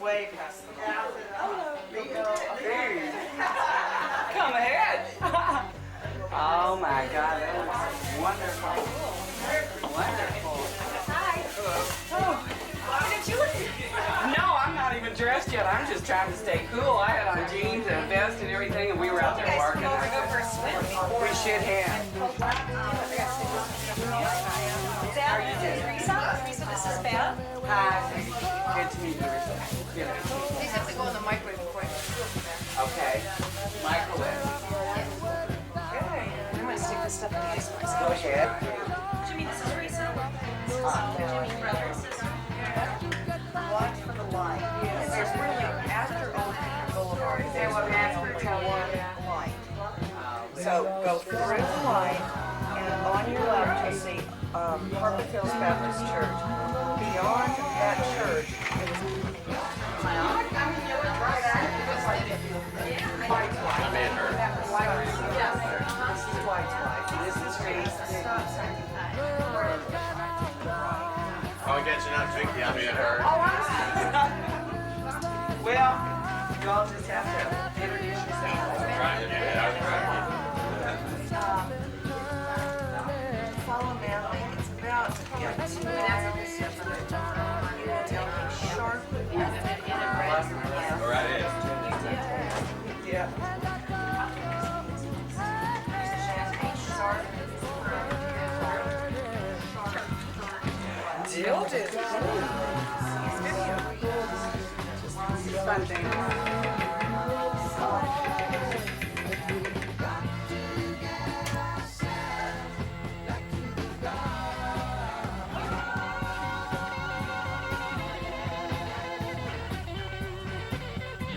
way past the mall. Come ahead. Oh my God, that looks wonderful. Wonderful. Hi. Oh, did you look? No, I'm not even dressed yet. I'm just trying to stay cool. I had on jeans and a vest and everything, and we were out there working. Go for a swim before. We should have. Dad, this is Risa. Risa, this is Beth. Hi. Good to meet you, Risa. Good. These have to go in the microwave before I go. Okay. Microwave. I'm going to stick this stuff in the icebox. Go ahead. Jimmy, this is Risa. This is Jimmy's brother and sister. Watch for the light. There's really after Old Boulevard. There's what Matt's one light. So So go through the light, and on your left you'll see Harpeth Hills Baptist Church. Beyond that church is Oh, I guess you're not drinking. I mean, her. Well, y'all just have to introduce yourselves. Right, yeah, I was right. follow Natalie. It's about 2 minutes. Sharp. All right, Yeah. Jill did. Fun thing.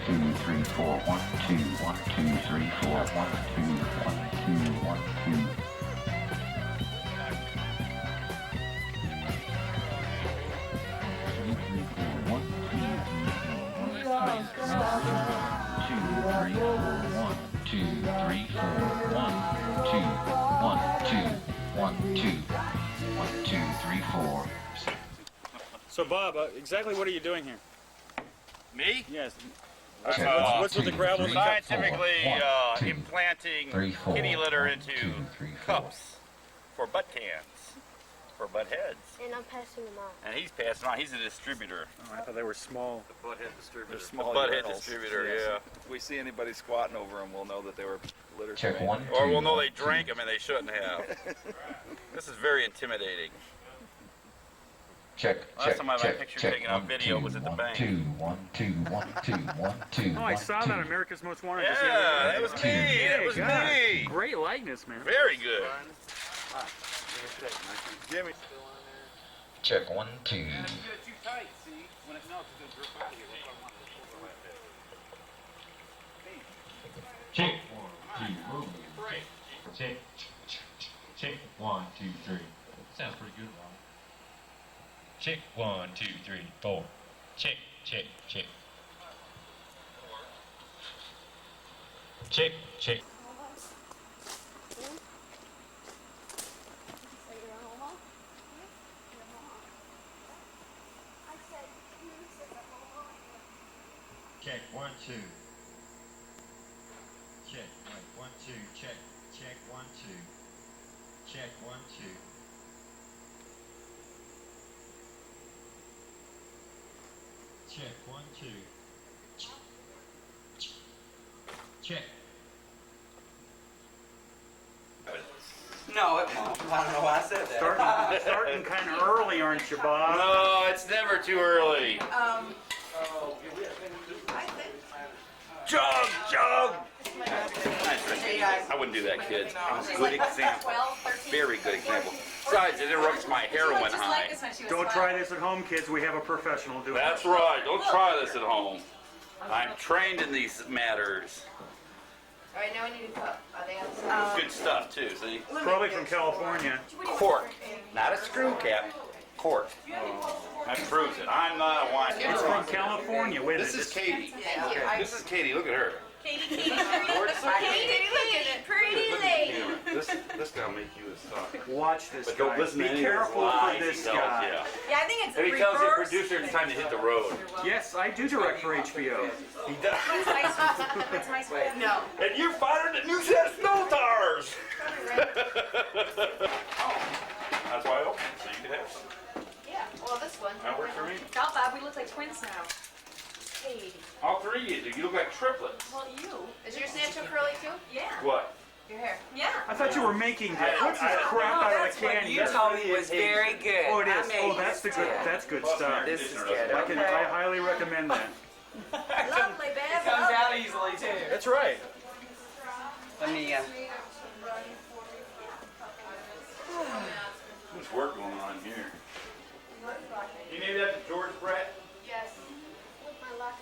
2, 3, 4, 1, 2, 1, 2, 3, 4, 1, 2, 1, 2, 1, 2. 4. So Bob, exactly what are you doing here? Me? Yes. What's with the gravel? Scientifically One, two, implanting 3, 4. kitty litter 1, into 2, 3, 4. cups for butt cans, for butt heads. And I'm passing them on. And he's passing on. He's a distributor. Oh, I thought they were small. The butthead distributor. They're small. The butthead urinals. distributor, Yes. yeah. If we see anybody squatting over them, we'll know that they were litter. Check trained. 1, 2. Or we'll know they 1, 2. drank them and they shouldn't have. This is very intimidating. Check, Last check, time I had check, a picture check. taken on 1, video 2, was at the 1, bank. 2, 1, 2, 1, 2, 1, 2, Oh, I 1, saw 2. that America's Most Wanted. Yeah, that was me. That was God. me. Great likeness, man. Very good. Jimmy. Check 1, 2. Check 1, 2, move. Check, check 1, 2, 3. Sounds pretty good, Ron. Check 1, 2, 3, 4. Check, check, check. Check, check. Check 1, 2. Check, wait, 1, 2, check, check 1, 2. Check 1, 2. Check 1, 2. Check. No, it won't. I don't know why I said that. Starting kind of early, aren't you, Bob? No, it's never too early. I think. Jug, jug. I wouldn't do that, kids. Good example. Very good example. Besides, it interrupts my heroin high. Don't try this at home, kids. We have a professional doing it. That's right. Don't try this at home. I'm trained in these matters. All right, now we need a cup. Are they outside? Good stuff, too, see? Probably from California. Cork. Not a screw cap. Cork. That proves it. I'm not a wine It's from California. Wait a This minute. is Katie. Thank you. This is Katie. Look at her. Katie, pretty lady. This guy'll make you a star. Watch this But guy. don't listen Be to any of his careful lies for this he tells guy. you. Yeah, I think it's If he tells the reverse. producer it's time to hit the road. Yes, I do direct for HBO. He does. What's my school? No. And you fired a new set of snow tires. That's why I opened it, so you could have some. Yeah, well, this one. That works for me. Stop that, we look like twins now. Katie. All three of you do. You look like triplets. Well, you. Is your natural curly too? Yeah. What? Your hair. Yeah. I thought you were making that. What's this crap out of the candy? You told me was very good. Oh, it is. I made Oh, that's the good. That's good stuff. This is good. I highly recommend that. Lovely, It babe. comes out easily too. That's right. Let me. There's work going on here. You named that to George Brett? Yes. Look, my locker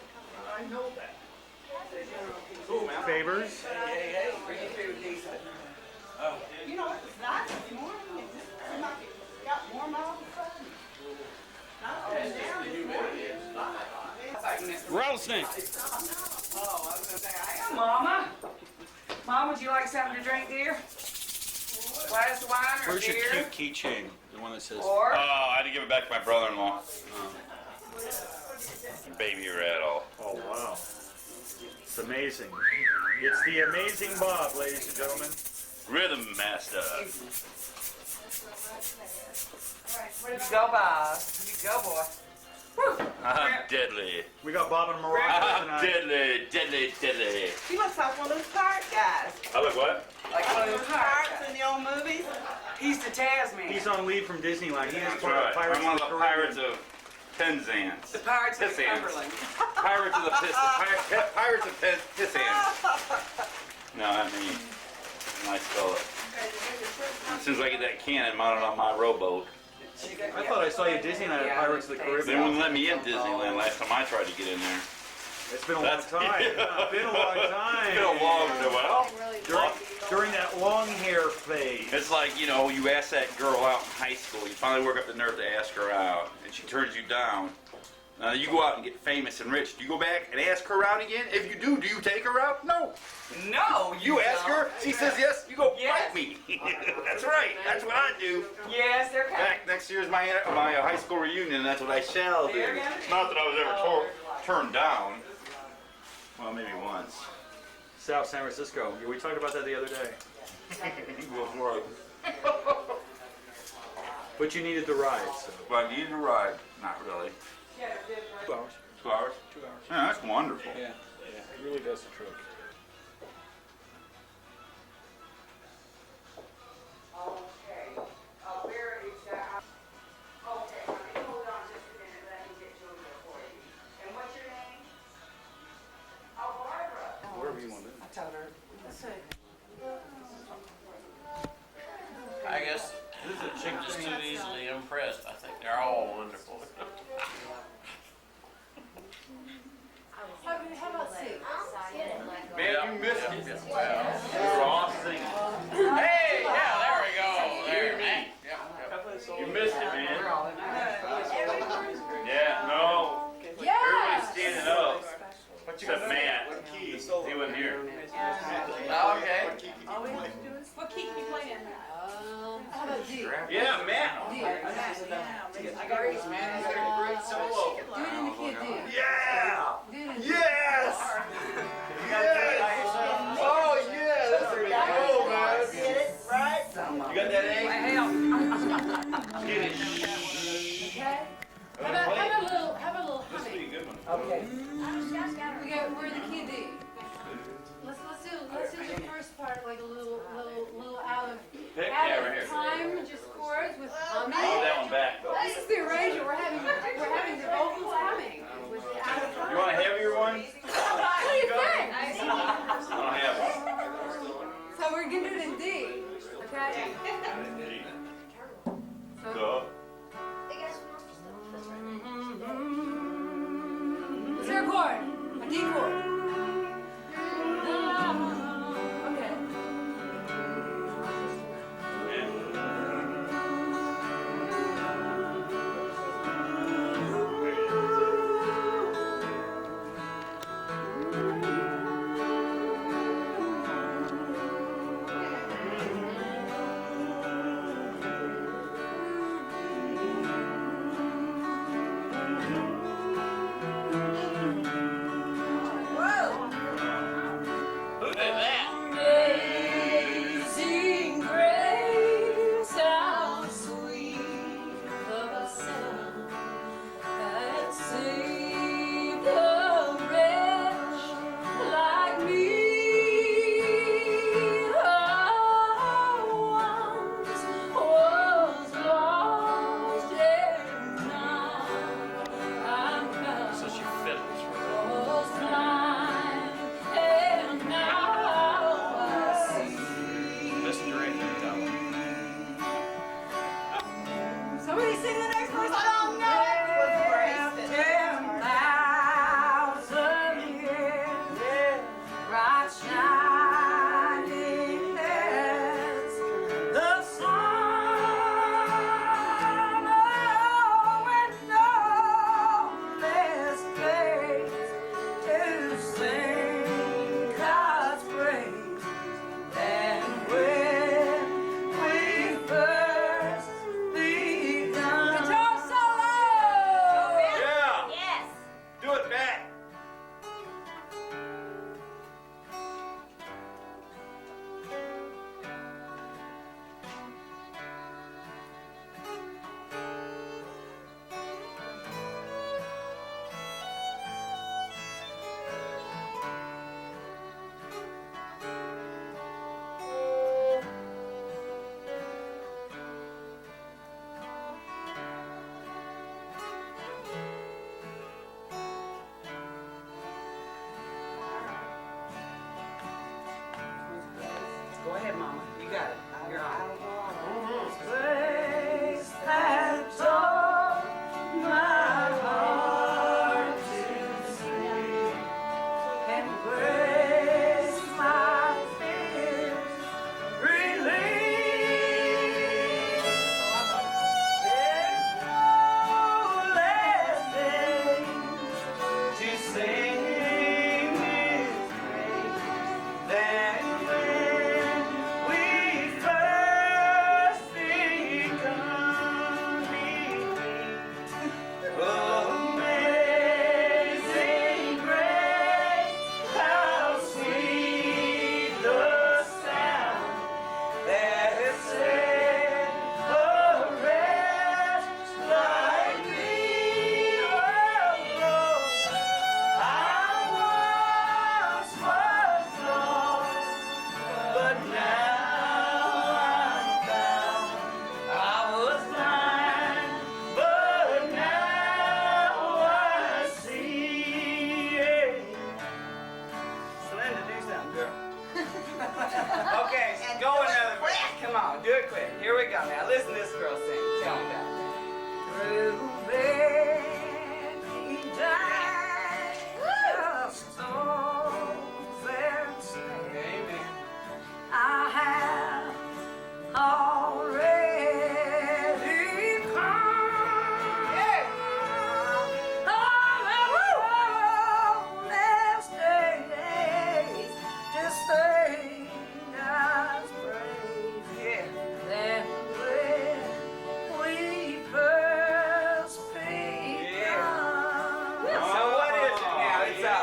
I know that. Favors. You know, it's not this morning. It just seemed like it got warm all of a sudden. Rattlesnake. Oh, I was gonna say, I am Mama. Mom, would you like something to drink, dear? Glass of wine or Where's your beer? cute keychain? The one that says. Or Oh, I had to give it back to my brother-in-law. Baby rattle. Oh wow. It's amazing. It's the amazing Bob, ladies and gentlemen. Rhythm master. you go, Bob. You go, boy. Woo. I'm deadly. We got Bob and Morocco I'm tonight. deadly, deadly, deadly. He looks like one of those pirate guys. I look what? Like one of Those those pirates pirates. in the old movies. He's the Tasman. He's on leave from Disneyland. He is That's part of right. the Pirates I'm one of of the the Caribbean. pirates of Penzance. The Pirates of Piss ants. Cumberland. Pirates of the Pirates of Piss ants. No, I mean, nice fella. As soon as I get that cannon mounted on my rowboat. I thought I saw you at Disneyland at Pirates of the They Caribbean. wouldn't let me in Disneyland last time I tried to get in there. It's been a long That's- time. It's been a long time. It's been a long time. Well, During that long hair phase. it's like, you know, you ask that girl out in high school, you finally work up the nerve to ask her out, and she turns you down. You go out and get famous and rich. Do you go back and ask her out again? If you do you take her out? No. No, You ask don't. her, she says yes, you go Yes. fight me. That's right. That's what I do. Yes, they're coming. Next year's my high school reunion, and that's what I shall do. They're gonna be- Not that I was ever turned down. Well, maybe once. South San Francisco. We talked about that the other day. Well, for- But you needed the ride, so. Well, I needed a ride. Not really. 2 hours. 2 hours? 2 hours. Yeah, that's wonderful. Yeah, it really does the trick. Okay. Where is that? Okay, hold on just a minute. Let me get Julia for you. And what's your name? Oh, Barbara. Wherever you want it. I told her. I guess this is a chick that's too easily impressed. I think they're all wonderful. How about Sue? Man, you missed it. Yeah, well. You're off singing. Hey, yeah, there we go. There, man. Yeah, You missed it, man. We're all in there. Yeah, no. Yeah. Everybody's standing up. Except Matt. He wasn't here. okay. What key you playing? How about D? Yeah, Matt. I got it, man. He's got a great solo. Do it in the key of D. Yeah. Do it in the Yes. Yes. Oh, yeah. That's pretty cool, man. Get it right? You got that A? Get it. Okay? How about a little This would be humming? a good one. Okay. We're in the key of D. Let's do the first part like a little out of Yeah, right here. time, just chords with humming. Hold that one back, though. This is the arrangement. We're having the vocals humming with the out of time. You want a heavier one? What do you think? I don't have one. So we're gonna do it in D. Okay? So, Duh. is there a chord? A D chord? Okay. Mama. You got it. You're on. Grace that taught my heart to sing, and grace my fears relieve. There's no less thing to sing His praise than when we first begun meeting. Amazing grace, how sweet the sound that saved a wretch like me. Oh, I once was lost, but now I'm found. I was blind, but now I see. Celinda, do something, girl. Okay, go another bit. Come on, do it quick. Here we go now. Listen to this girl sing. Tell me about it. Through many days of storms and snares, amen, I have already come. All last days to sing God's praise. Yeah. Then when we first begun. So what is it now? It's up.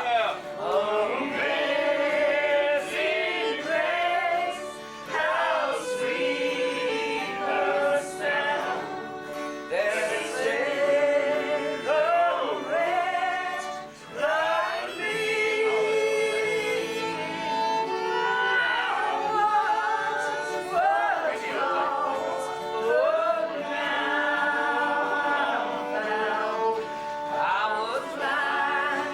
Amazing grace, how sweet the sound that saved a wretch like me. I once was lost, but now I'm found. I was blind,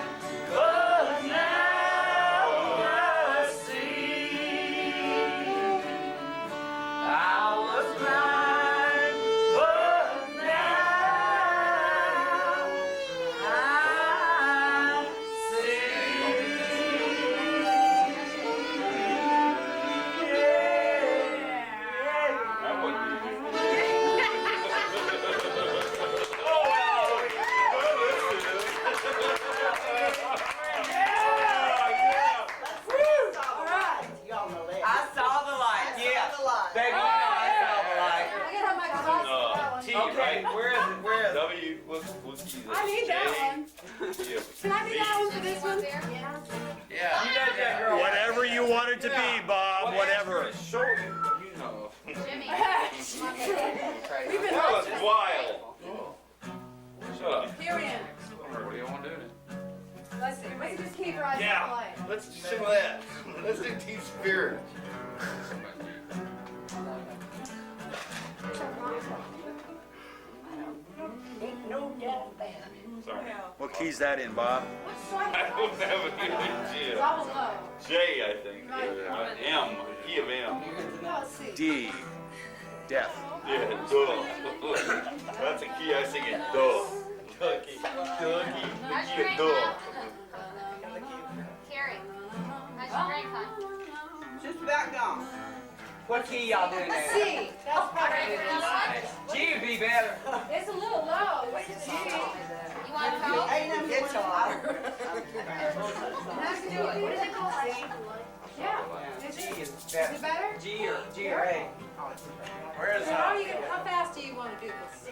but now I see. I was blind, but now I That wasn't easy. Y'all know that. I saw the light, yeah. Baby, you know I saw the light. I gotta have my glasses for that one. T, Okay, right? where is it? Where is it? W, what's key? I need that one. Yeah. Can I be that one for this one? Yeah. Yeah. You got that girl. Whatever you want it to be, Bob. Whatever. Show you know. Jimmy. That was wild. Shut up. Here we are. What do you want to do? Let's see. Let's just keep your eyes on the Yeah. light. Let's do some of that. Let's do Team Spirit. Ain't no doubt about it. Sorry. What key's that in, Bob? I don't have a idea. Double low. J, I think. M. Key of M. Let's see. D. Death. Yeah, duh. That's a key I sing it. Duh. Ducky. Ducky. The key of duh. Carrie. How's your drink, hon? Just about gone. What key y'all doing Let's there? see. That's probably G would be better. It's a little low. What's the G? You want to go? Ain't no guitar. Nice to do it. What is it called? Yeah. Is G it, is is better. it better? G or A. Where is So how fast do you want to do this?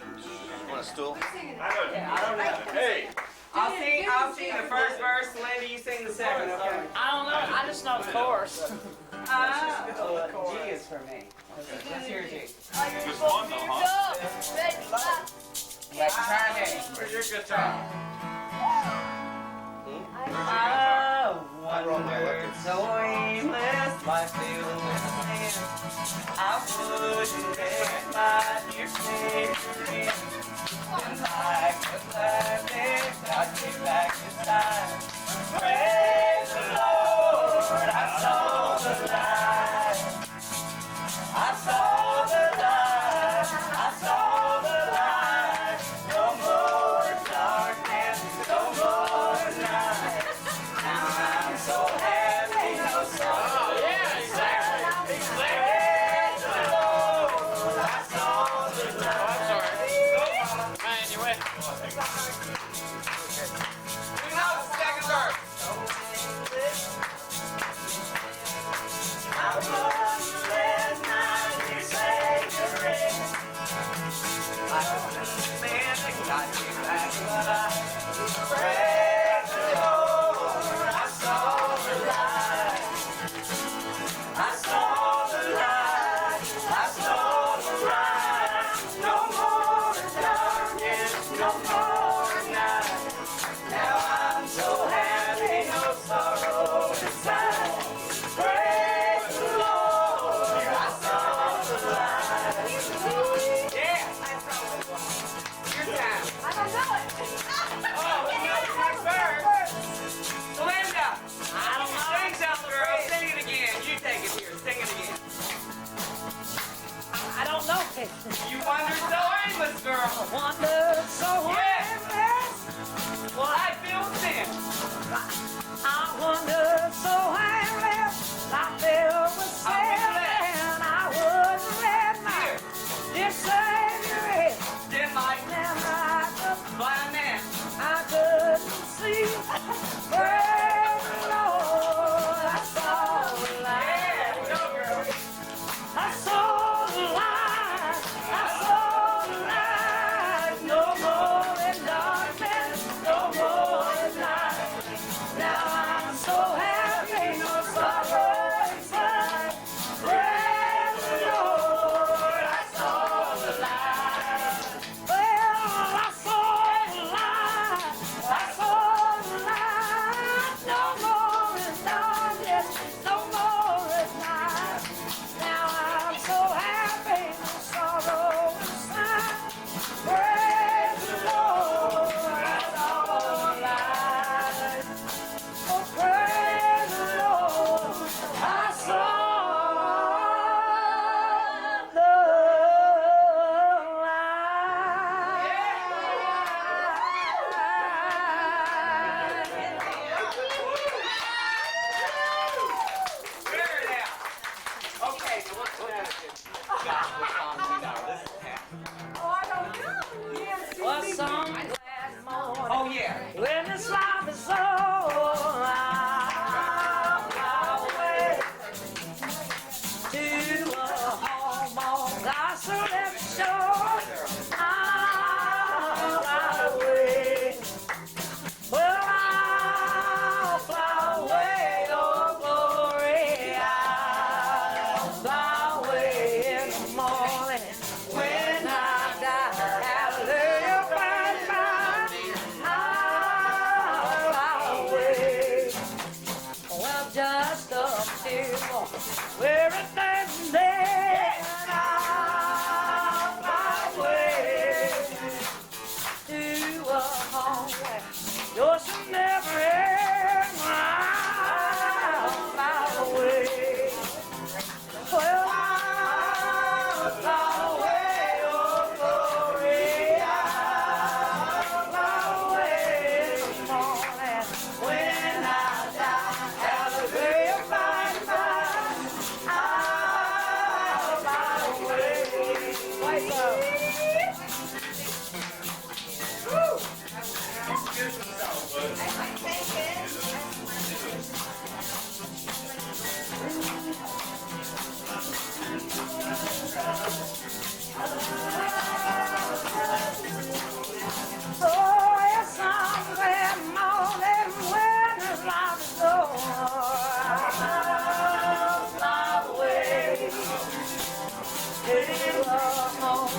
Want a stool? Who's singing it? I don't Yeah, I don't know. Hey. I'll sing the first verse, Linda, you sing the second, okay? I don't know. I just know the chorus. G is for me. Let's hear G. Just one though, huh? Let's try that. Where's your guitar? I wonder, so aimless, life filled with sin. I wouldn't let my dear Savior in. And like the planet, I came back this time. Praise the Lord, I saw the light. wonder so aimless. Well, I feel thin. I wonder so aimless. Like there was sailing. I wouldn't let my dear Savior Then like never could blind man. I couldn't see. Praise the Lord, I saw the light. Yeah, go girl. I saw the light. I saw the light. No more than darkness. No more than night. Now I'm so happy, no sorrow inside. Praise the Lord, I saw the light. Well, I saw the light. I saw the light. No more than darkness. No more than night. Now I'm so happy, no sorrow inside. Praise the Lord, I saw the light. Oh, praise the Lord, I saw Wear it out. Okay, so what's next? Gospel songs we know. This is half. Oh, I don't know. Yes, what song last morning? Oh yeah. When this life is so far away to a home on God's left shore, I'll fly away. Well, I'll fly away, oh glory, I'll fly away in the morning when I die. Hallelujah, bye-bye, I'll fly away. Well, just a few weary days, then I'll fly away to a home where yours should never end. I'll fly away. Well, I'll fly away, oh glory, I'll fly away in the morning when I die. Hallelujah, bye-bye, I'll fly away. Wake up. Oh, yes, I'm glad morning when the light is over. I'll fly away to a home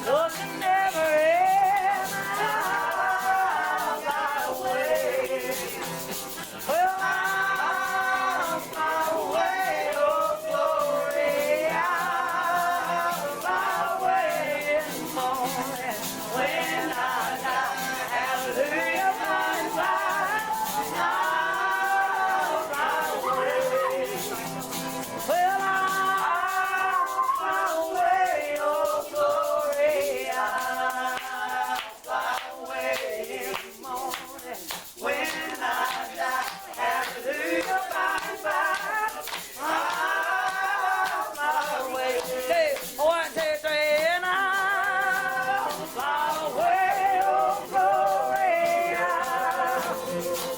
Lord, you never end. I'll fly away. Well, I'll fly away, oh glory. I'll fly away in the morning when I die. Hallelujah, bye-bye. I'll fly away. Well, I'll fly away, oh glory. I'll fly away in the morning when I die. Hallelujah, bye-bye. I'll fly away. Hey, 1, 2, 3, and I'll fly away, oh glory. I'll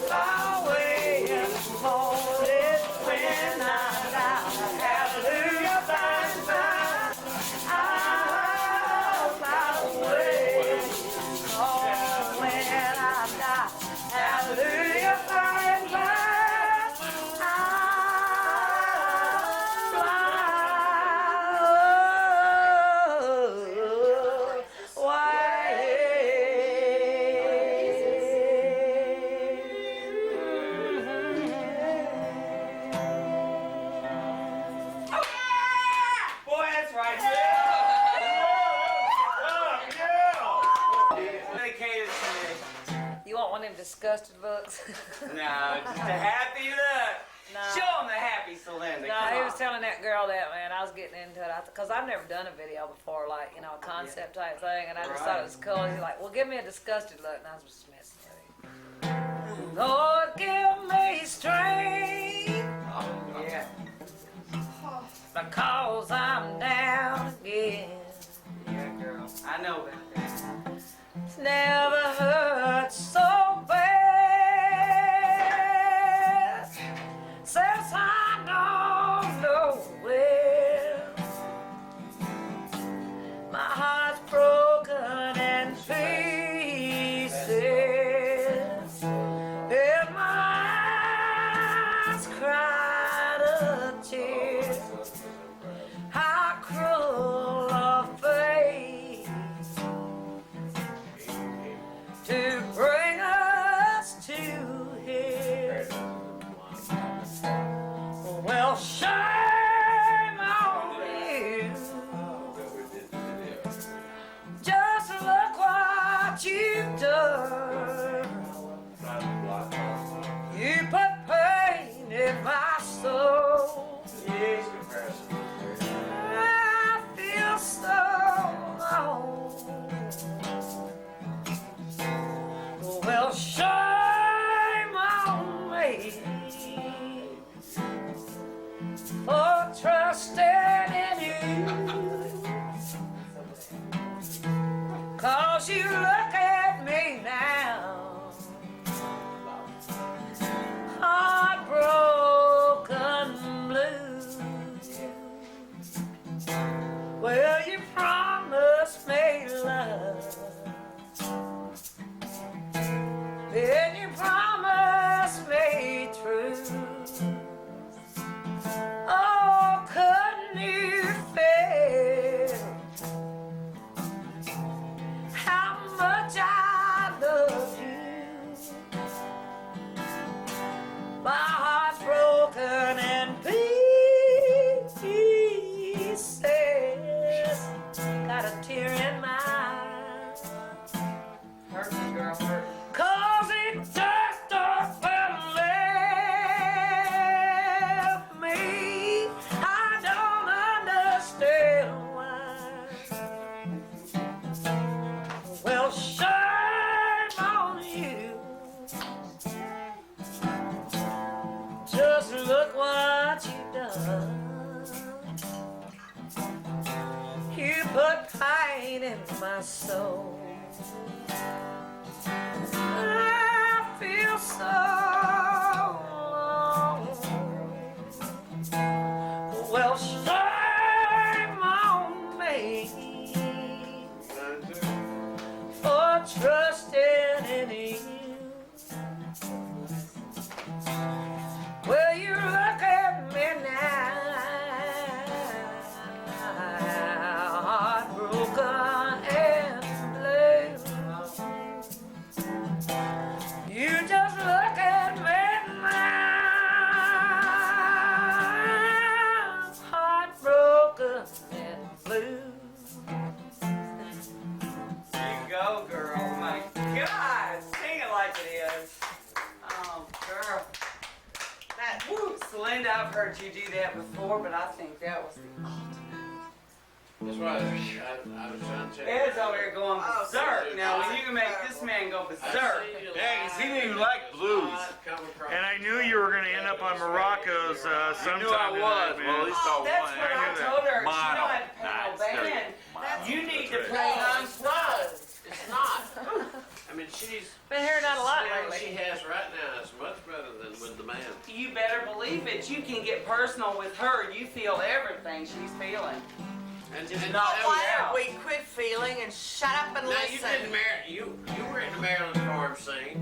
fly away in the morning when I die. Hallelujah, bye-bye. I'll fly away. Oh, when I die. Hallelujah, bye-bye. Boy, that's right. Dedicated to You want one of them disgusted looks? me. No, just a happy look. Show them the happy Celinda. No, Come he was on. telling that girl that, man, I was getting into it. Because I've never done a video before, like, you know, a concept type thing. And I just thought it was cool. He's like, well, give me a disgusted look. And I was just messing with him. Lord, give me strength. Oh, yeah. Because I'm down again. Yeah, girl. I know about that. It's never hurt so bad since I don't know where. My heart's broken in pieces, and my eyes cried a tear. How cruel of fate to bring us to here. Well, shame on you. Just look what you've done. You put pain in my soul. I feel so alone. Well, shame on me for trusting in you. 'Cause you look at me now, heartbroken blue. Well, you promised me love, and you promised me truth. Oh, couldn't you feel how much I love you? My heart's broken in pieces. Got a tear in my eye. Hurt me, girl. Hurt me. 'Cause it just don't left me. I don't understand why. Well, shame on you. Just look what you've done. You put pain in my soul. I feel so alone. Well, shame on me for trusting in you. Well, you look at me now, heartbroken and blue. You just look at me now, heartbroken and blue. There you go, girl. Oh my God. Sing it like it is. Oh, girl. That, woo, Celinda, I've heard you do that before, but I think that was the ultimate. That's right. I was trying to check. Ed's over here going Oh, berserk. so Now, when you can make this man go berserk. Yeah, 'cause he didn't even like blues. And I knew you were going to end up on Morocco's You sometime. knew I was. tonight, Well, at man. least I won. That's what I told her. She don't Mono. have to pay Nah, no it's dirty. band. Mono. You need to That's play right. non-plugged. It's not. I mean, she's. Been hearing that a lot what lately. she has right now is much better than with the man. You better believe it. You can get personal with her. You feel everything she's feeling. And not now- why don't we quit feeling and shut up and Now you didn't you were in the Maryland farm scene.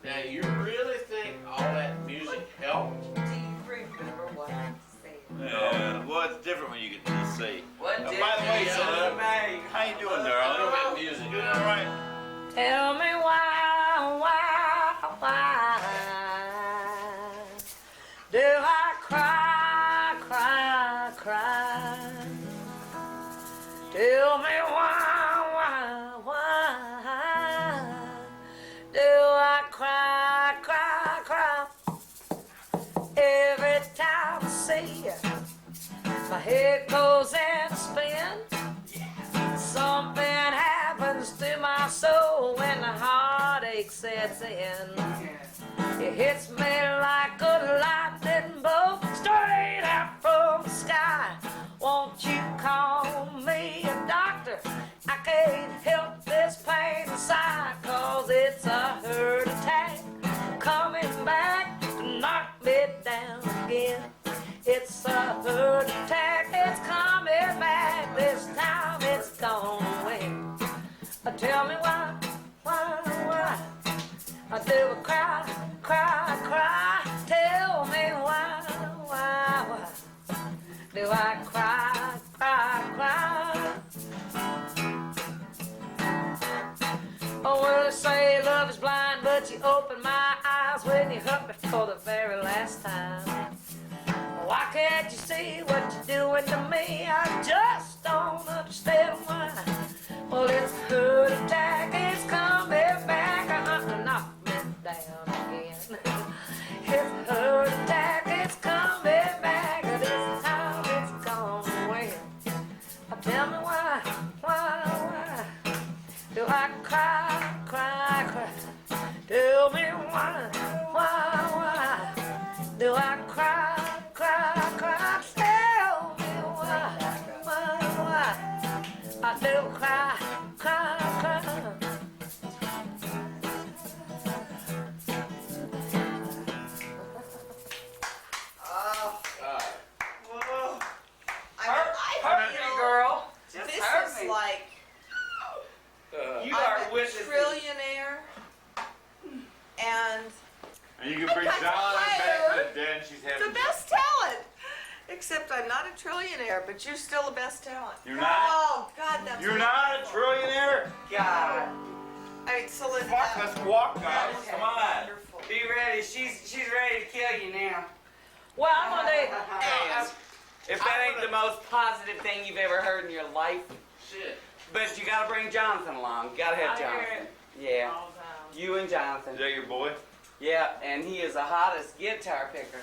Now you really think all that music helped? Do you remember what I said? Yeah, well, it's different when you get to see. What By did the way, you Celinda, make? how you doing, I darling? don't have music. You doing all right? Tell me why do I cry, cry, cry? Tell me why do My head goes in a spin. Something happens to my soul when the heartache sets in. It hits me like a lightning bolt straight out from the sky. Won't you call me a doctor? I can't help this pain inside, 'cause it's a heart attack coming back to knock me down again. It's a heart attack, it's coming back, this time it's gonna win. Tell me why? I do cry, cry, cry. Tell me why? Do I cry, cry, cry? Oh, well, they say love is blind, but you open my eyes when you hurt me for the very last time. Why can't you see what you're doing to me? I just don't understand why. Well, it's a heart attack, it's coming back to knock me down again. It's a heart attack, it's coming back, this time it's gonna win. Tell me why do I cry, cry, cry? Tell me why do I cry, cry, cry? Tell me why I do cry, cry, cry. Hurt me, girl. Just This hurt is me. like You I'm are a witnessing. trillionaire, and And you can bring I got John back to fired. the den. She's the having. best talent. Except I'm not a trillionaire, but you're still the best talent. You're not? Oh, God, that's You're not a wonderful. trillionaire? God. I mean, Celinda. Fuck, let's walk, guys. Okay, Come on. wonderful. Be ready. She's ready to kill you now. Well, I'm gonna do. If that ain't the most positive thing you've ever heard in your life. Shit. But you gotta bring Jonathan along. You gotta have I hear Jonathan. Yeah. You and Jonathan. Is that your boy? Yeah, and he is the hottest guitar picker.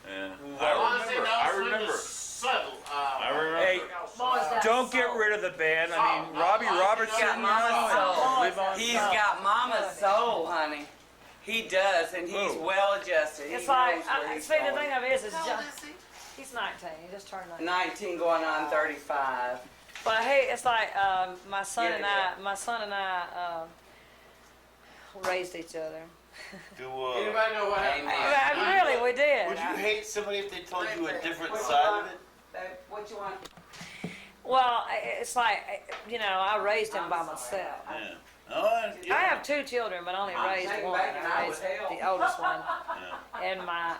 Yeah. Honestly, I no, remember. Subtle. I remember. Hey, Boys, that's don't get soul. rid of the band. I mean, Robbie Robertson, He's got mama's soul. live on. He's got mama's soul, honey. He does, and he's Who? well adjusted. It's He like, knows where he's see, the going. thing of it is How John, old is he? he's 19, he just turned 19. 19 going on 35. But hey, it's like my son Yeah, and I raised each other. Do, Anybody know what happened? Amen. Really, we did. would you hate somebody if they told you a different side of it? What you want? Well, it's like, you know, I raised him by myself. Yeah. Oh, yeah. I have two children, but only raised taking one. back and I I raised was hell. the oldest one, Yeah. and my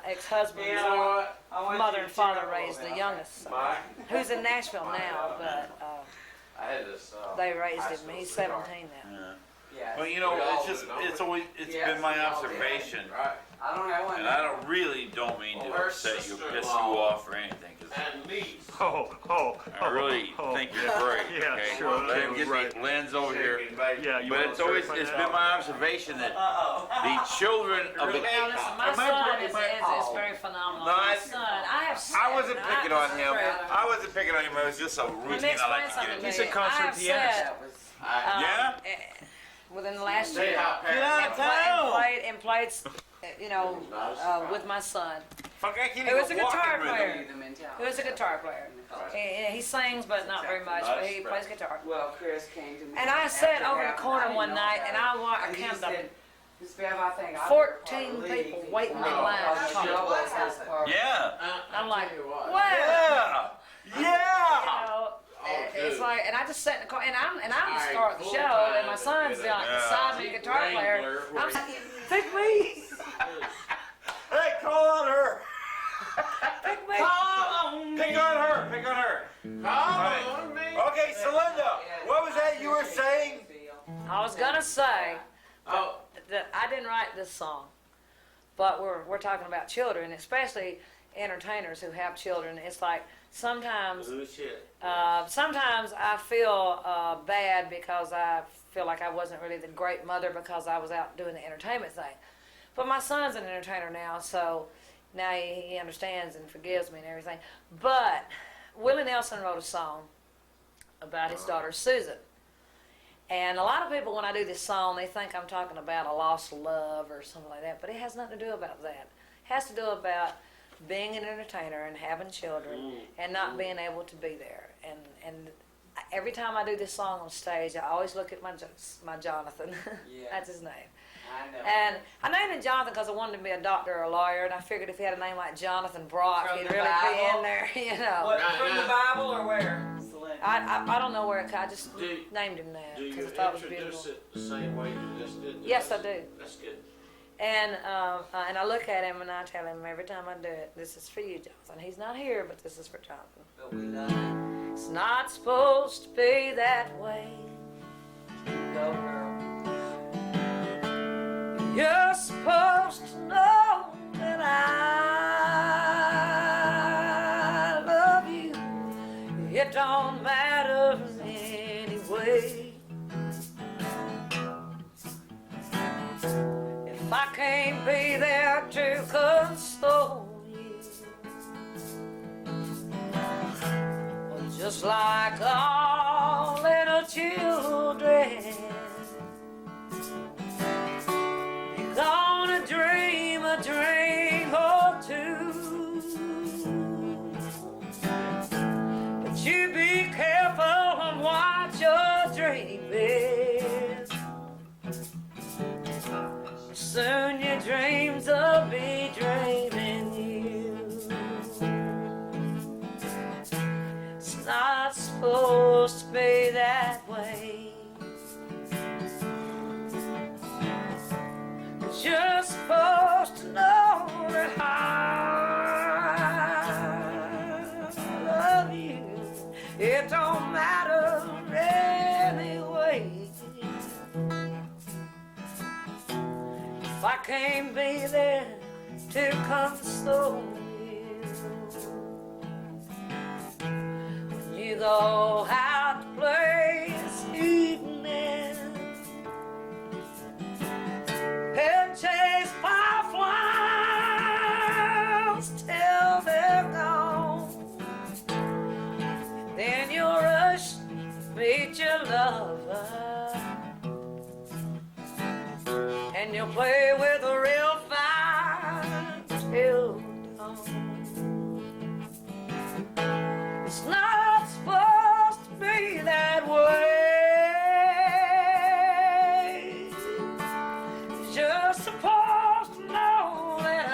ex-husband's You know what? I want mother you and to father check raised over the me. youngest son, Mike, who's in Nashville now, but I had this. they raised high him. school He's sweetheart. 17 now. Yeah. Yes. Well, you know, We all it's just, do, don't it's we? always, it's Yes, been my we all do. observation, Right. I don't have one. and I don't mean to Well, her upset you, piss you sister-in-law off or anything, 'cause And me. I really think you're great. Yeah, okay? sure, okay, Let me get right. the lens over here. Yeah, you But want it's to always, certify it's that? been my observation that Uh-oh. the children of the. Now, listen, my son is very phenomenal. No, My I- son, I have said, I wasn't picking on him. True. I wasn't picking on him. It was just a Let routine me I explain like to something get to into. He's a you. concert I have pianist. said, That was. Yeah? within the last Say year, how Get out of town. and played, you know, with my son, Fuck, I can't who is a even walk guitar in rhythm. player. The mentality. Who is a guitar player. He sings, but not very much. But he plays guitar. Well, Chris came to me. And I sat after over the happened. corner didn't one know night, about and it. I And he counted said, Miss Bev, I think I 14 people waiting in line to talk. Yeah. I'm like, what? wow. Yeah. You Yeah. know, it's dude. like, and I just sat in the car, and I'm the Alright, star of the full show, time, and my son's yeah. like beside me, guitar player. Wrangler, I'm where like, pick me, Hey, call on her. pick me. Pick on her. Pick on her. Call on me. Okay, Celinda, what was that you were saying? I was gonna say Oh, that I didn't write this song, but we're talking about children, especially entertainers who have children. It's like sometimes shit. sometimes I feel bad because I feel like I wasn't really the great mother because I was out doing the entertainment thing. But my son's an entertainer now, so Now he understands and forgives me and everything. But Willie Nelson wrote a song about his daughter Susan. And a lot of people, when I do this song, they think I'm talking about a lost love or something like that. But it has nothing to do about that. It has to do about being an entertainer and having children and not being able to be there. And every time I do this song on stage, I always look at my Jonathan. Yeah. That's his name. I know. And I named him Jonathan because I wanted to be a doctor or a lawyer, and I figured if he had a name like Jonathan Brock, From he'd the really be Bible? in there, you know. What, from the Bible or where? Celinda? I don't know where it came. I just Do- named him that Do you because I thought it was introduce beautiful. it the same way you just did? Yes, I do. That's good. And I look at him and I tell him every time I do it, this is for you, Jonathan. He's not here, but this is for Jonathan. But we love it. It's not supposed to be that way. Go, girl. You're supposed to know that I love you. It don't matter anyway. If I can't be there to console you, well, just like all little children, you're gonna dream a dream or two. But you be careful on what you're dreaming. Soon your dreams will be dreaming you. It's not supposed to be that way. You're supposed to know that I love you. It don't matter anyway. If I can't be there to console you, when you go out to play this evening and chase fireflies till they're gone, then you'll rush to meet your lover, and you'll play with a real fire till dawn. It's not supposed to be that way. You're supposed to know that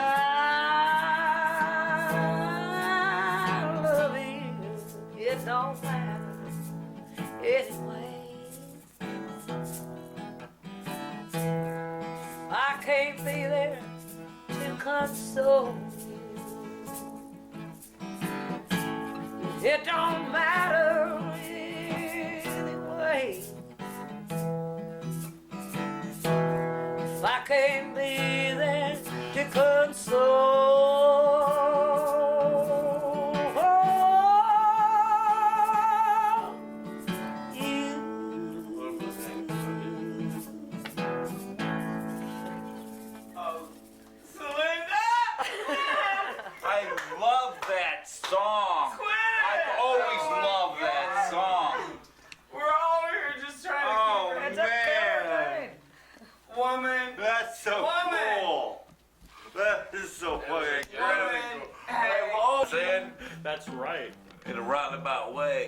I love you. It don't matter anyway. I can't be there to console you. It don't matter anyway. If I can't be there to console you. Oh, Celinda! I love that song. I've always loved that song. We're all here just trying to Oh, keep man. Woman. That's so Woman. cool. That is so fucking Woman. Hey. Saying That's right. in a roundabout way.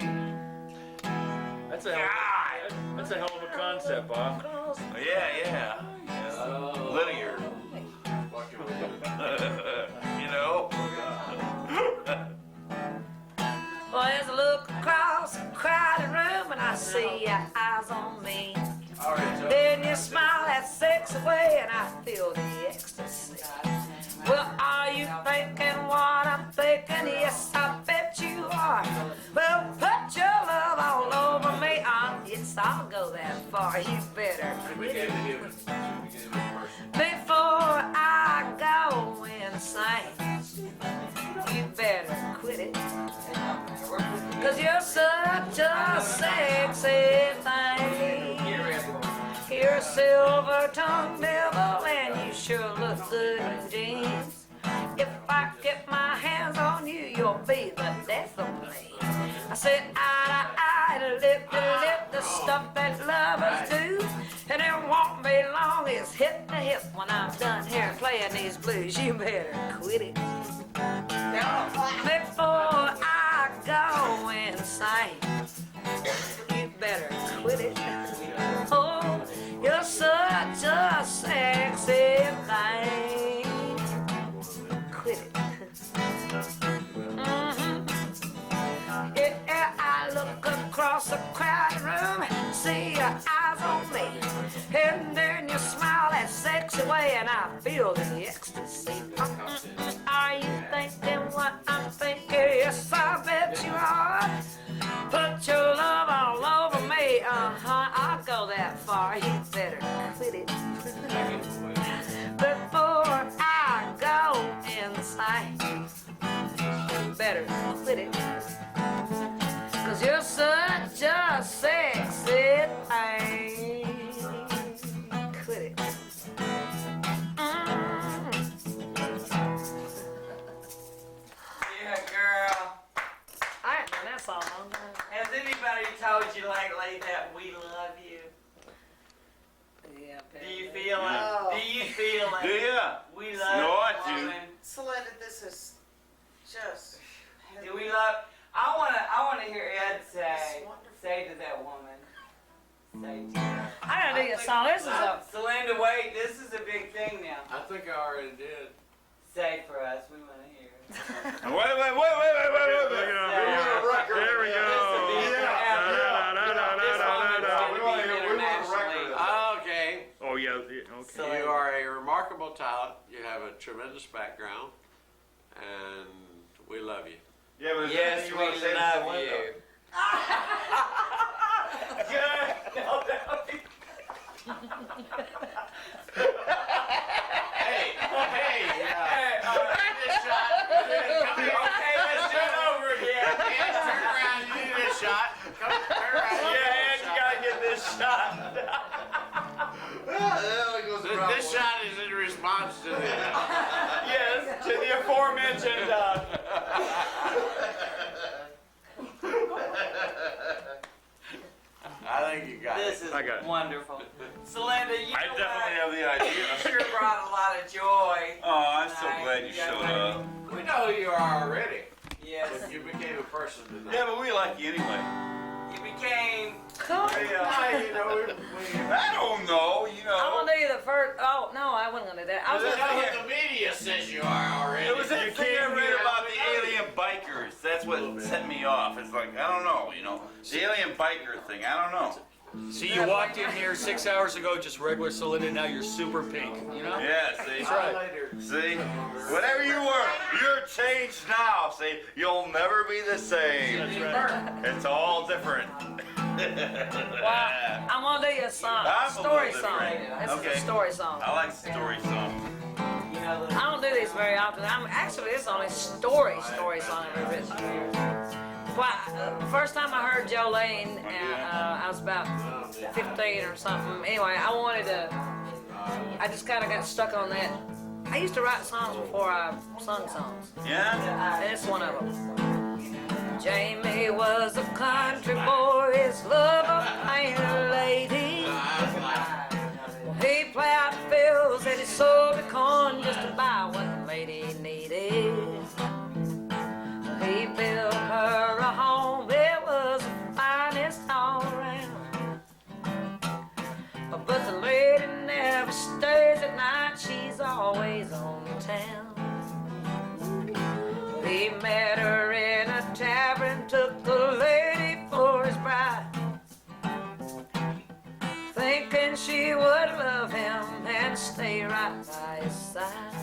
That's a hell of a concept, Bob. Yeah. Linear. You know? Well, as I look across a crowded room and I see your eyes on me, then you smile that sex away and I feel the ecstasy. Well, are you thinking what I'm thinking? Yes, I bet you are. Well, put your love all over me. Yes, I'll go that far. You better quit it before I go insane. You better quit it, 'cause you're such a sexy thing. You're a silver-tongued devil and you sure look good in jeans. If I get my hands on you, you'll be the death of me. I said eye to eye, lip to lip, the stuff that lovers do. And it won't be long, it's hip to hip when I'm done here playing these blues. You better quit it before I go insane. You better quit it. Oh, you're such a sexy thing. Quit it. Yeah, I look across the crowded room, see your eyes on me, and then you smile that sexy way, and I feel the ecstasy. Are you thinking what I'm thinking? Yes, I bet you are. Put your love all over me. I'll go that far. You better quit it before I go insane. You better quit it. 'Cause you're such a sexy thing. Quit it. Yeah, girl. I haven't done that song long time. Has anybody told you lately that we love you? Yeah, Do you feel No. it? Do you feel it? Do ya? We love No, I you, do. woman. Celinda, this is just. Do we love? I wanna hear Ed say to that woman. Say to her. I gotta do your song. This is a. Celinda, wait. This is a big thing now. I think I already did. Say for us. We wanna hear. Wait. There we go. Okay. Oh, yeah, okay. You are a remarkable talent. You have a tremendous background, and we love you. Yeah, but Yes, you we want to say to love Celinda? you. Good. No, that'll be. Hey, Hey, all right. this shot. Come here. Okay, let's do it over again. Ed, turn around. You need this shot. Come, turn around. Yeah, Ed, you gotta get this shot. This shot is in response to this. Yes, to the aforementioned. I think you got This it. is I got it. wonderful. Celinda, you I know definitely have the what? idea. You sure brought a lot of joy. Oh, I'm so tonight. glad you showed up. We know who you are already. Yes. But you became a person tonight. Yeah, but we like you anyway. You became Cool. Yeah, you know, I don't know, you I'm know. gonna do the first. Oh no, I wasn't gonna do that. I was You gonna. know what the media says you are already. It was that You thing I can't read be about out the of alien bikers. That's what set me off. It's like, I don't know, you know. The alien biker thing, I don't know. See, you walked in here 6 hours ago, just regular Celinda, now you're super pink, you know? Yeah, see? That's right. Later. See? Whatever you were, you're changed now. See? You'll never be the same. That's right. It's all different. Well, I'm gonna do you a song, I'm a story little song. different. This Okay. is a story song. I like story songs. you know, I don't do these very often. Actually, this is the only story song I've ever written. Well, first time I heard Jolene, I was about 15 or something. Anyway, I just kind of got stuck on that. I used to write songs before I sung songs. Yeah? And it's one of them. Jamie was a country boy, his lover ain't a lady. He plowed fields and he sold the corn just to buy what the lady needed. He built her a home, it was the finest all around. But the lady never stays at night, she's always on town. He met her in a tavern, took the lady for his bride, thinking she would love him and stay right by his side.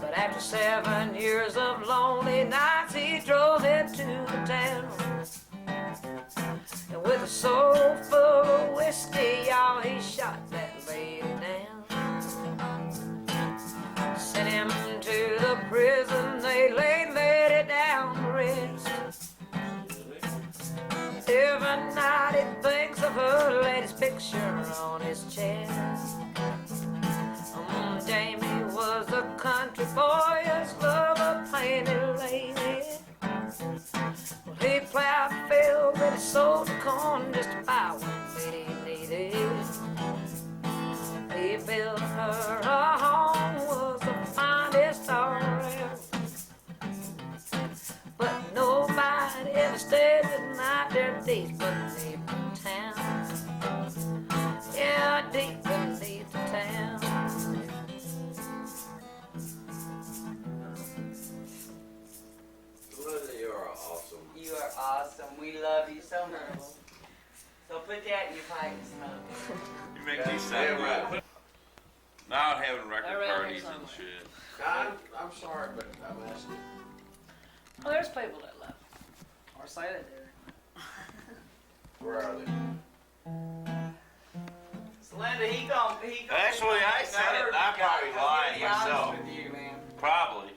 But after 7 years of lonely nights, he drove into the town. And with a soul full of whiskey, y'all, he shot that lady down. Sent him to the prison, they laid lady down to rest. Every night he thinks of her lady's picture on his chest. Jamie was a boys love a painted lady. Well, he plowed the field, but he sold the corn just to buy one bitty lady. He built her a home, was the finest around. But nobody ever stayed the night there deep beneath the town. Yeah, deep beneath the town. Linda, you are awesome. You are awesome. We love you so much. So put that in your pipe and smoke. You make these sound good. Now having record parties and shit. I'm sorry, but I'm asking. Well, there's people that love it. Or say they do. Where are they? Celinda, he gon' Actually, I said it. I'm probably lying myself. with you, man. Probably.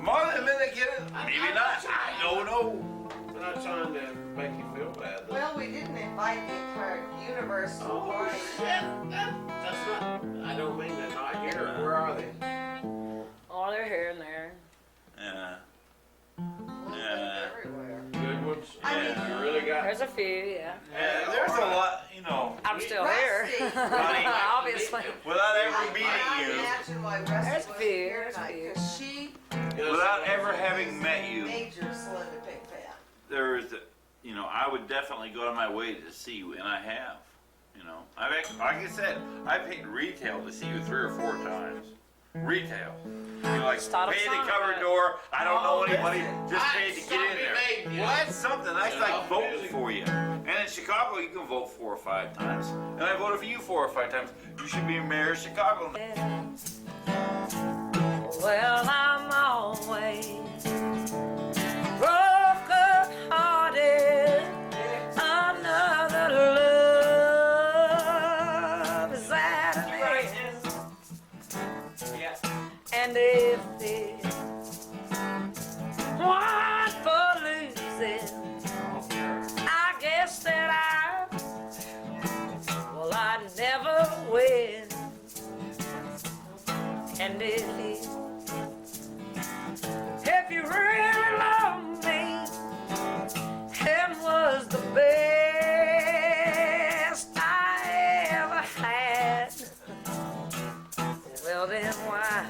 More than a minute, get it? Maybe not. I don't know. I'm not trying to make you feel bad. Though. Well, we didn't invite the entire universe to the Oh, party. shit. That's not. I don't mean they're not here. Where are they? Oh, they're here and there. Yeah. Well, Yeah. everywhere. Good ones. I mean, You really got. There's a few, yeah. Yeah, there's a lot, you know, I'm still here. Rusty. Obviously. without ever I meeting cannot you, imagine why There's Rusty wasn't few, here there's tonight, few. 'cause she without ever having met you, major Celinda Pink fan. there is, you know, I would definitely go out of my way to see you, and I have. You know, I've actually, like I said, I paid retail to see you 3 or 4 times. Retail. You know, like Start a pay the song, cover right? door. I don't know Oh, anybody. listen. Just paid to get in there. Well, that's something. That's like voting for you. And in Chicago, you can vote 4 or 5 times. And I voted for you 4 or 5 times. You should be mayor of Chicago. Well, I'm always broken hearted. Another love is at an end. Yeah. And if there's one for losing, I guess that I'd never win. And if you really love me and was the best I ever had, well then why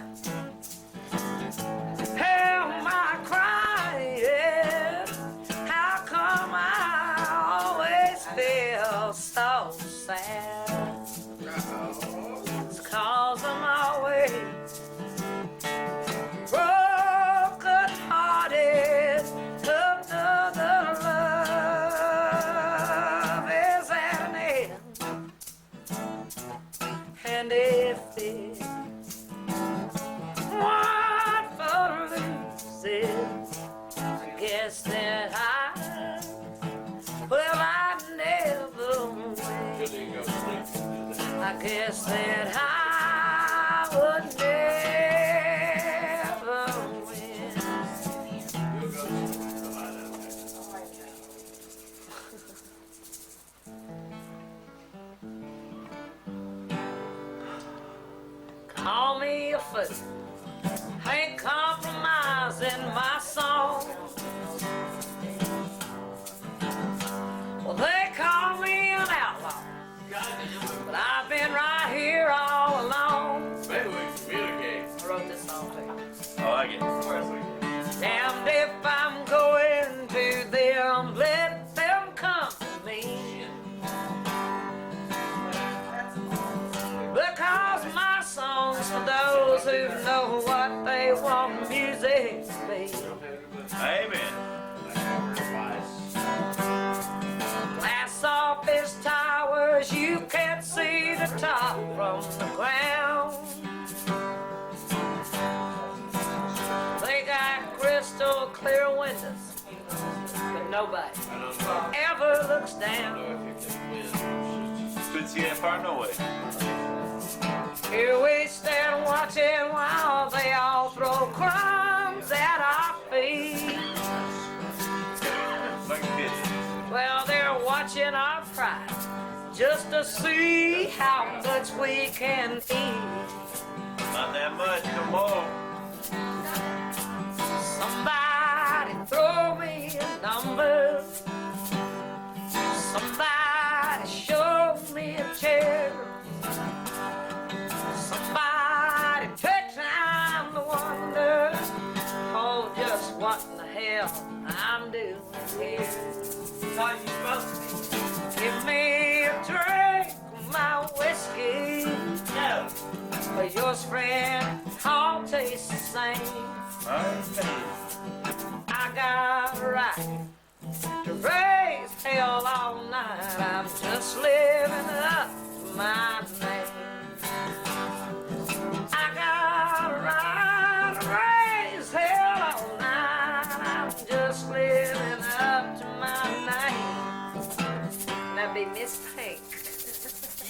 am I crying? How come I always feel so sad? It's 'cause I'm always broken hearted. Another love is at an end. And if it's one for losing, I guess that I'd never win. I guess that I would never win. Call me a fool, ain't compromising my song. Well, they call me an outlaw, but I've been right here all along. Maybe we communicate. I wrote this song too. I like it. Damned if I'm going to them, let them come to me. Because my song's for those who know what they want music to be. Amen. Glass office towers, you can't see the top from the ground. They got crystal clear windows, but nobody ever looks down. Couldn't see that far, no way. Here we stand watching while they all throw crumbs at our feet. Like a kid. Well, they're watching our pride just to see how much we can eat. Not that much, come on. hell I'm doing here. How you supposed to be? Give me a drink of my whiskey. No. But yours, friend, all tastes the same. I got a right to raise hell all night. I'm just living up to my name. I got a right to raise hell all night. I'm just living up to my name. That'd be Miss Pink.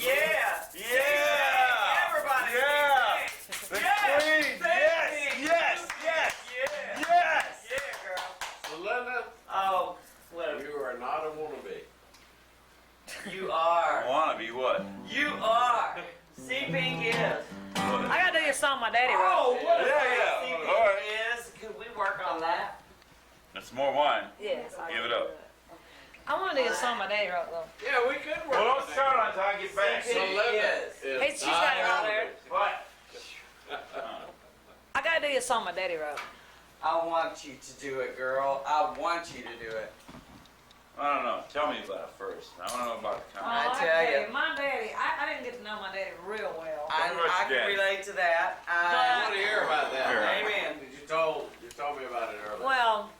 Yeah. Yeah! Everybody. Yeah! The queen! Yes! Yes! Yes! Yeah. Yes! Yeah, girl. Celinda, Oh, well, you are not a wannabe. you are. Wanna be what? You are. C Pink is. I gotta do you a song my daddy wrote. Oh, what a Yeah, great yeah. C Pink All right. is. Could we work on that? That's more wine. Yes. I Give can it do up. I wanna do you a song my daddy wrote though. Yeah, we could work Well, on don't that. start on until I get back. See, Celinda is. is Hey, she's not got it a right there. wannabe. What? I gotta do you a song my daddy wrote. I want you to do it, girl. I want you to do it. I don't know. Tell me about it first. I don't know about the I comment. tell you. My daddy, I didn't get to know my daddy real well. I Tell me about can your daddy. relate to that. I want to hear about that. Here. Amen. You told me about it earlier. Well,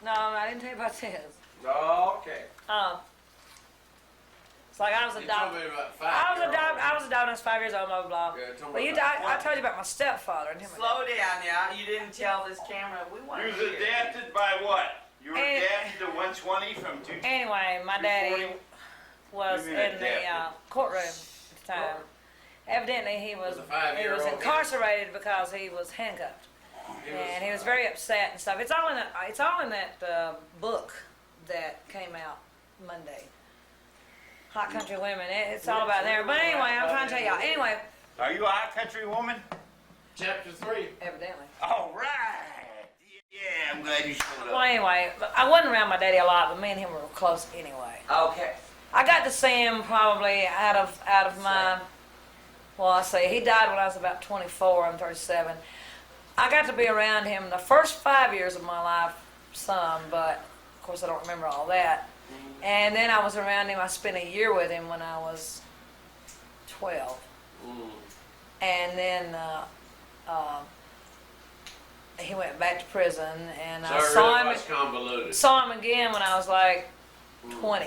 no, I didn't tell you about this. Oh, okay. It's like I was You told adopted. me about I was 5 adopted. I was adopted when I was 5 years old. Blah blah blah. Yeah, tell me But you, about I told you about my stepfather and him. Slow down now. You didn't tell this camera. We want You to was hear. adapted by what? You were And- adapted to 120 from 2. Anyway, my daddy was You in mean the adapted. courtroom at the time. Evidently, he was Was a 5-year-old incarcerated because he was handcuffed, and he was very upset and stuff. It's all in that book that came out Monday. Hot Country Women. It's all about there. But anyway, I'm trying to tell y'all. Anyway, Are you a hot country woman? Chapter 3. evidently. All right. Yeah, I'm glad you showed Well, up. anyway, I wasn't around my daddy a lot, but me and him were close anyway. Okay. I got to see him probably out of my. Well, I say he died when I was about 24. I'm 37. I got to be around him the first 5 years of my life, some, but of course I don't remember all that. And then I was around him. I spent a year with him when I was 12. And then he went back to prison, and So I it saw really him. was convoluted. Saw him again when I was like 20.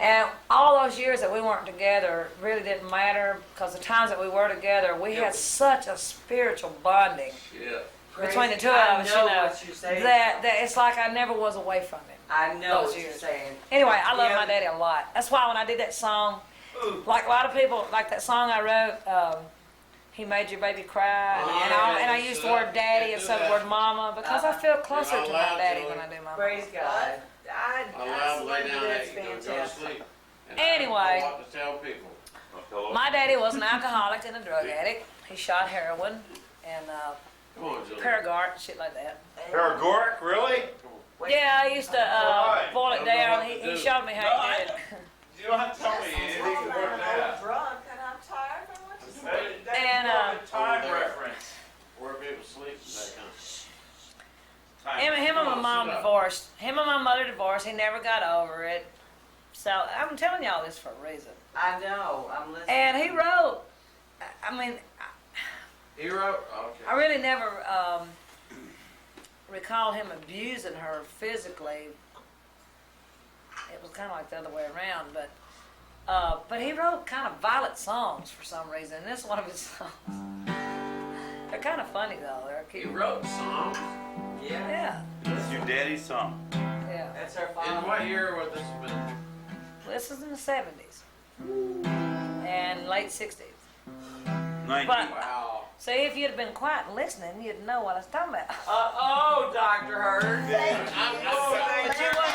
And all those years that we weren't together really didn't matter because the times that we were together, we had such a spiritual bonding Yeah. between the two of I us, know you know, what you're saying. that it's like I never was away from him. I know those what you're years. saying. Anyway, I love Yeah. my daddy a lot. That's why when I did that song, Ooh. like a lot of people, like that song I wrote, He Made Your Baby Cry, and I used the word daddy instead of the word mama because I feel closer to my daddy when I do my mama. Praise God. I love to lay down that's at you, go to fantastic. sleep. And Anyway. I don't know what to tell people. My daddy was an alcoholic and a drug addict. He shot heroin and Come on, Julie. Paragard, shit like that. Paragoric, really? Yeah, I used to Why? boil I it don't know down. what to He do. showed me how he did it. You don't have to tell me anything about that. Drunk and I'm tired of what you say. That's And, more of a time over there. reference. Where people sleep and that kind of Time. Him and my Come on, mom sit up. divorced. Him and my mother divorced. He never got over it. So I'm telling y'all this for a reason. I know. I'm listening. And he wrote. I mean, Hero? Okay. I really never recall him abusing her physically. It was kind of like the other way around, but he wrote kind of violent songs for some reason. And this is one of his songs. They're kind of funny though. They're He cute. wrote songs. Yeah. Yeah, This is your daddy's song. yeah. That's her In father. what year was this been? This is in the 70s and late 60s. 19. But Wow. see, if you'd have been quiet and listening, you'd know what I was talking about. Oh, Dr. Hurd. But you wasn't.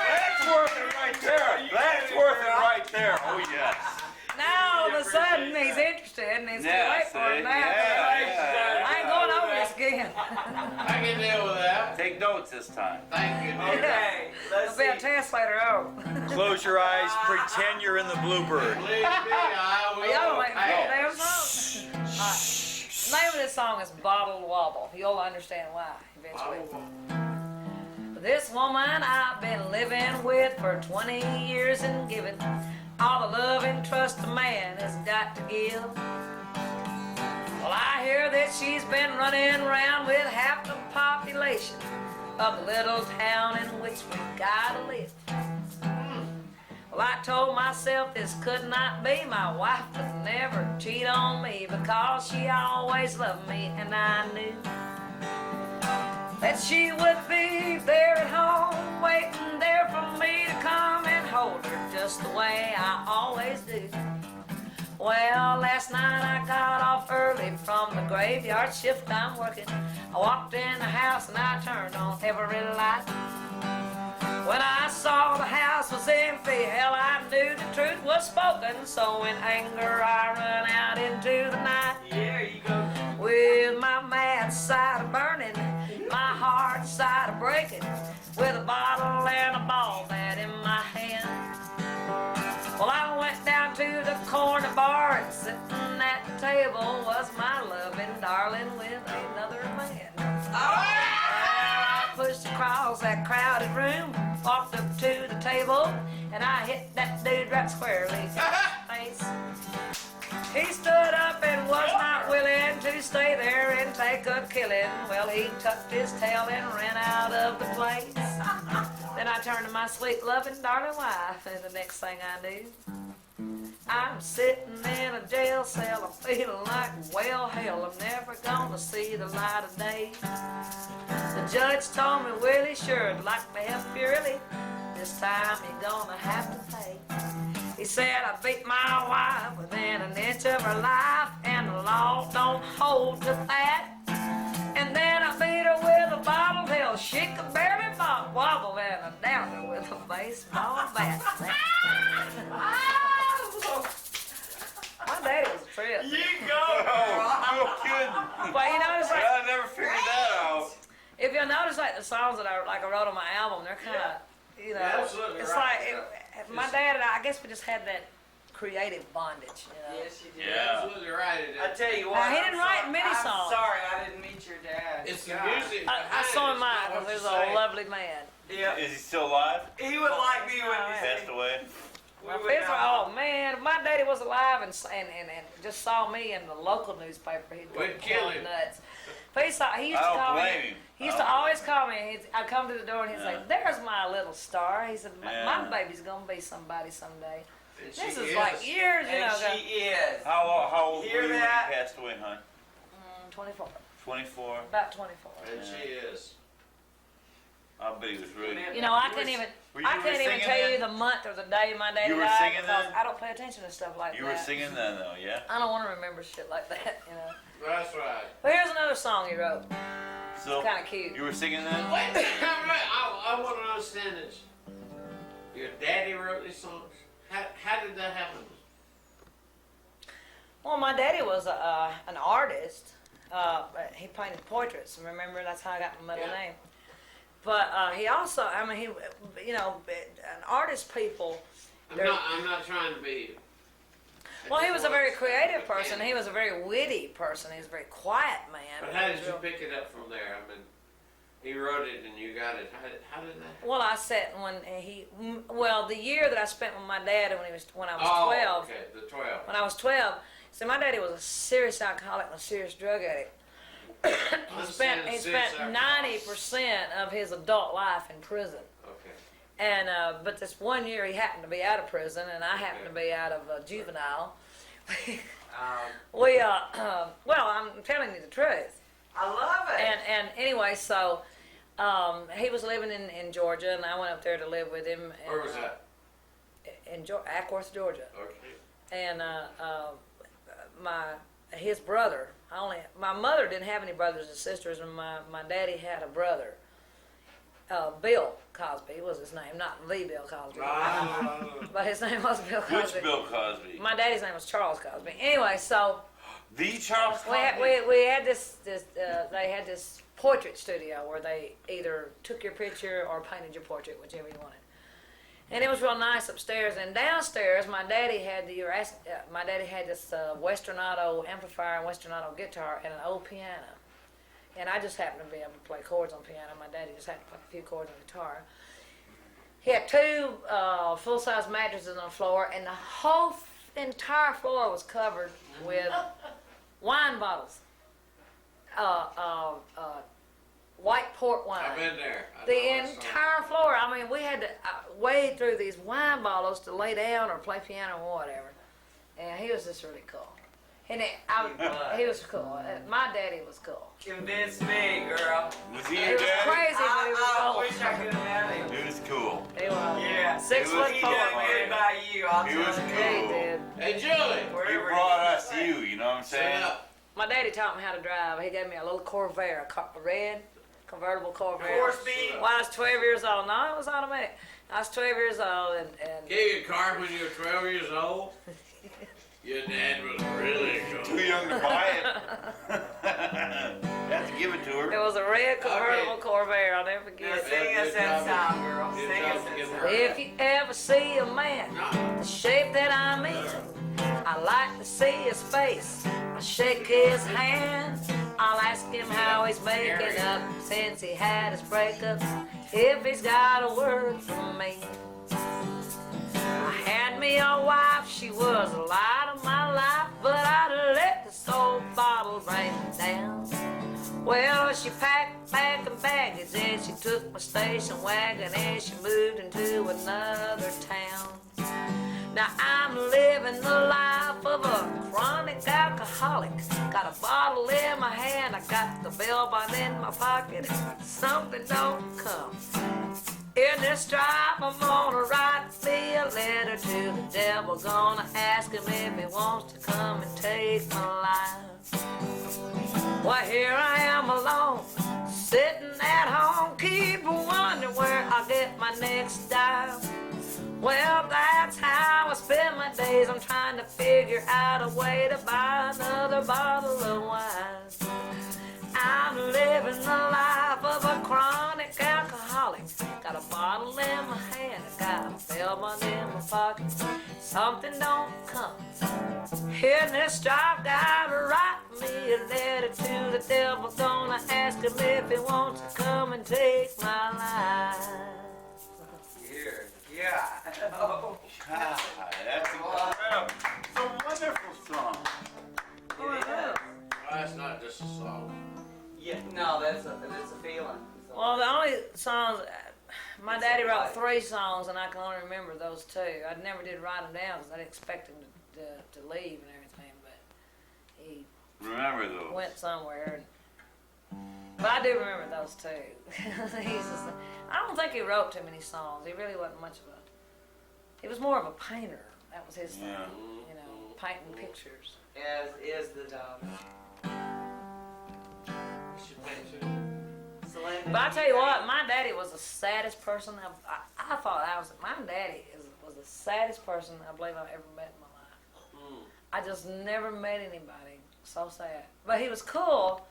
That's worth it right there. That's worth it right there. Oh, yes. Now all of a sudden he's interested and he's too Yeah, late for see? it now. Yeah. I ain't going over this again. I can deal with that. Take notes this time. Thank you, dear. Okay, let's There'll be a see. test later on. Close your eyes, pretend you're in the bluebird. Believe me, I will. Y'all don't make me pass. damn song. Alright. The name of this song is Bottle Wobble. You'll understand why eventually. Bottle This woman I've been living with for 20 years and giving all the love and trust a man has got to give. Well, I hear that she's been running around with half the population of the little town in which we gotta live. Well, I told myself this could not be. My wife would never cheat on me because she always loved me, and I knew that she would be there at home, waiting there for me to come and hold her just the way I always do. Well, last night I got off early from the graveyard shift I'm working. I walked in the house and I turned on every light. When I saw the house was empty, hell, I knew the truth was spoken. So in anger I run out into the night. There you go. With my mad side of burning, my hard side of breaking, with a bottle and a ball bat in my hand. Well, I went down to the corner bar and sitting at the table was my loving darling with another man. I pushed across that crowded room, walked up to the table, and I hit that dude right squarely in the face. He stood up and was not willing to stay there and take a killing. Well, he tucked his tail and ran out of the place. Then I turned to my sweet, loving, darling wife, and the next thing I knew, I'm sitting in a jail cell. I'm feeling like, well, hell, I'm never gonna see the light of day. The judge told me, Willie, sure, I'd like to help you really. This time you're gonna have to pay. He said I beat my wife within an inch of her life, and the law don't hold to that. And then I beat her with a bottle till she could barely wobble, and I downed her with a baseball bat. My daddy was a trip. You go, Oh, no kidding. But you notice, like, I never figured that out. if you'll notice, like the songs that I wrote on my album, they're kind of, you know, Yeah, absolutely it's right. like my dad and I guess we just had that creative bondage, you know. Yes, you did. Yeah. Absolutely right. It I is. tell you what. Now, he I'm didn't write sorry- many I'm songs. sorry I didn't meet your dad. It's the God. music. I behind saw it. him mine It's not because what he was you a say. lovely man. Yeah. Is he still alive? He would like me when Oh, he yeah. Passed away? My parents were, oh man, if my daddy was alive and just saw me in the local newspaper, he'd go We'd kill him. nuts. But he used I to don't call blame me. him. He used to always call me. I'd come to the door and he'd say, Yeah. "There's my little star." He said, "My Yeah. baby's gonna be somebody someday." And This she is like years, you And know. she is. How old Hear were you when that? he passed away, hon? 24, 24? about 24. And she is. I bet he was really... You know, I can't even. Were you I can't even singing tell you then? the month or the day my daddy You were died singing because then? I don't pay attention to stuff like You that. were singing then, though, yeah? I don't want to remember shit like that, you know. That's right. But here's another song he wrote. So, Kind of cute. you were singing then? Wait a minute. I want to understand this. Your daddy wrote these songs? How did that happen? Well, my daddy was an artist. But he painted portraits. Remember, that's how I got my middle Yeah. name. But he also, I mean, he, you know, an artist people. I'm not trying to be. Well, he was a very creative person. He was a very witty person. He was a very quiet man. But he how was did you real- pick it up from there? I mean, he wrote it and you got it. How did that? Well, I sat when the year that I spent with my dad when I was Oh, 12. okay, the 12. When I was 12, see, my daddy was a serious alcoholic and a serious drug addict. he spent 90% of his adult life in prison. Okay. And but this one year he happened to be out of prison, and I happened to be out of juvenile. Well, I'm telling you the truth. I love it. And anyway, so he was living in Georgia, and I went up there to live with him. And, Where was that? In Ackworth, Georgia. Okay. And his brother. My mother didn't have any brothers and sisters, and my daddy had a brother. Bill Cosby was his name, not the Bill Cosby. But his name was Bill Cosby. Which Bill Cosby? My daddy's name was Charles Cosby. Anyway, so The Charles we had this they had this portrait studio where they either took your picture or painted your portrait, whichever you wanted. And it was real nice upstairs. And downstairs, my daddy had this Western Auto amplifier and Western Auto guitar and an old piano. and I just happened to be able to play chords on piano. My daddy just had to play a few chords on guitar. He had two full-size mattresses on the floor, and the whole entire floor was covered with wine bottles. White port wine. I've been there. I know The that song. entire floor. I mean, we had to wade through these wine bottles to lay down or play piano or whatever. And he was just really cool. And he was cool. My daddy was cool. Convince me, girl. Was he He your was daddy? crazy, but he was I cool. wish I could have met him. He was cool. He was. Yeah. 6 He was- foot He 4. done good by you, I'll He tell was you. cool. Yeah, he did. Hey, Julie. He Wherever brought he us you, you know what I'm saying? Sit up. My daddy taught me how to drive. He gave me a little Corvair, a red convertible Corvair. 4-speed? When I was 12 years old. No, it was automatic. I was 12 years old, and Gave you a car when you were 12 years old? Your dad was really cool. Too young to buy it. Have to give it to her. it was a red convertible Okay. Corvair. I'll never Now forget it. sing us that song, girl. Good Sing job us to that give song. her- If you ever see a man the shape that I'm in, I like to see his face. I shake his hand. I'll ask him how he's making up since he had his breakup. If he's got a word for me. I had me a wife, she was the light of my life, but I let this old bottle bring me down. Well, she packed back and baggage and she took my station wagon and she moved into another town. Now I'm living the life of a chronic alcoholic. Got a bottle in my hand, I got the bell bond in my pocket. Something don't come. In this stripe, I'm gonna write me a letter to the devil. Gonna ask him if he wants to come and take my life. Why, here I am alone, sitting at home, keep wondering where I'll get my next dime. Well, that's how I spend my days. I'm trying to figure out a way to buy another bottle of wine. I'm living the life of a chronic alcoholic. Got a bottle in my hand, I got a bell bond in my pocket. Something don't come. In this stripe, gotta write me a letter to the devil. Gonna ask him if he wants to come and take my life. Here. Yeah. Oh. God, that's incredible. It's a wonderful song. It is. Well, that's not just a song. Yeah, no, that's a feeling. Well, the only songs, my daddy wrote 3 songs, and I can only remember those 2. I never did write them down because I didn't expect him to leave and everything, but he Remember those. went somewhere. But I do remember those 2. I don't think he wrote too many songs. He really wasn't much of a. He was more of a painter. That was his thing, Yeah. you know, painting pictures. As is the dog. You should pay too. Celinda, But I tell you what, my daddy was the saddest person. I thought my daddy was the saddest person I believe I've ever met in my life. I just never met anybody so sad. But he was cool,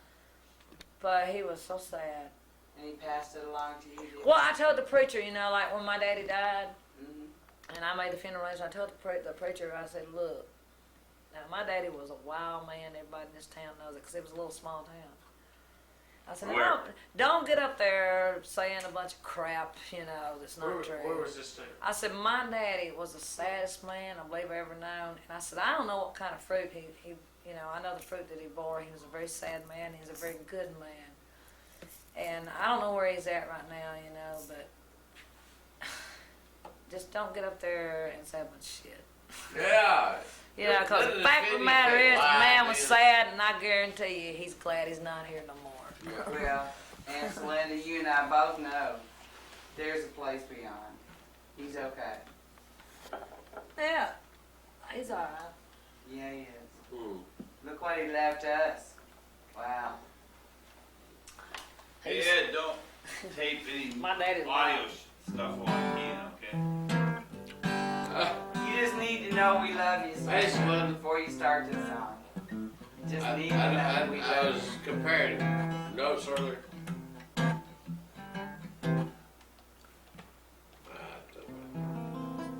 but he was so sad. And he passed it along to you. didn't he? Well, I told the preacher, you know, like when my daddy died, Mhm. and I made the funeral arrangement, I told the preacher, I said, look, now my daddy was a wild man. Everybody in this town knows it because it was a little small town. I said, Where? don't get up there saying a bunch of crap, you know, that's not Where true. was this thing? I said, my daddy was the saddest man I believe I ever known. And I said, I don't know what kind of fruit he you know, I know the fruit that he bore. He was a very sad man. He's a very good man. And I don't know where he's at right now, you know, but just don't get up there and say a bunch of shit. Yeah. You know, because the fact of the matter is, the man was sad, and I guarantee you he's glad he's not here no more. Well, and Celinda, you and I both know there's a place beyond. He's okay. Yeah, he's all right. Yeah, he is. Look what he left us. Wow. Hey Ed, don't tape any My daddy audio stuff on again, okay? You just need to know we love you, Hey, Celinda, Celinda. before you start this song. Just I, need to know we I love was you. comparing notes earlier.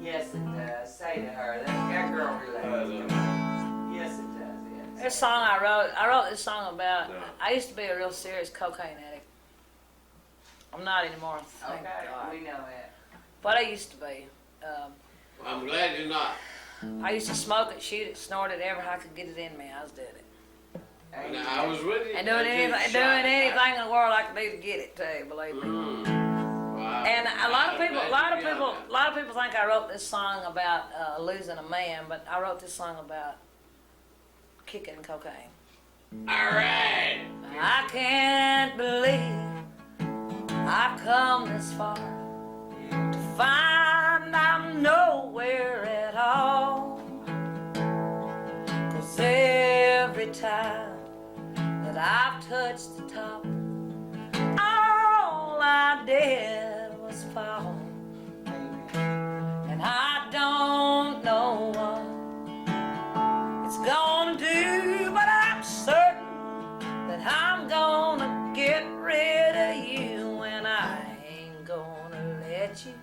Yes, it does. Say to her, that girl relates. Yes, it does. Yes. There's song I wrote this song about, I used to be a real serious cocaine addict. I'm not anymore, thank God. We know that. But I used to be. I'm glad you're not. I used to smoke it, shoot it, snort it, ever I could get it in me, I was doing it. Now, I was with you. And doing anything in the world I could do to get it too, believe me. Wow. And a lot of people think I wrote this song about losing a man, but I wrote this song about kicking cocaine. All right. I can't believe I've come this far to find I'm nowhere at all. 'Cause every time that I've touched the top, all I did was fall. And I don't know what it's gonna do, but I'm certain that I'm gonna get rid of you, and I ain't gonna let you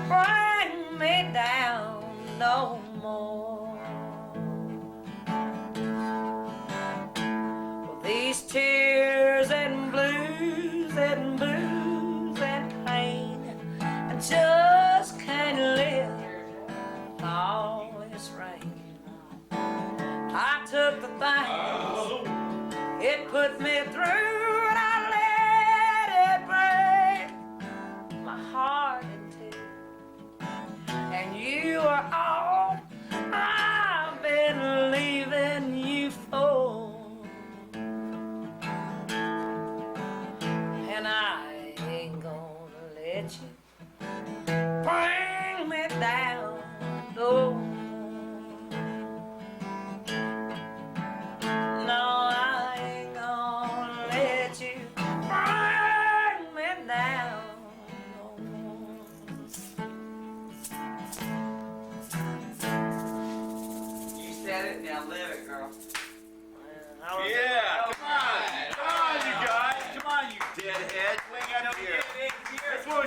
bring me down no more. Well, these tears and blues and booze and pain, I just can't live with all this rain. I took the things it put me through, and I let it break my heart in two. And you are all I've been leaving you for. And I ain't gonna let you bring me down no more. No, I ain't gonna let you bring me down no more. You said it, now live it, girl. Yeah, come on, you guys, come on, you deadheads.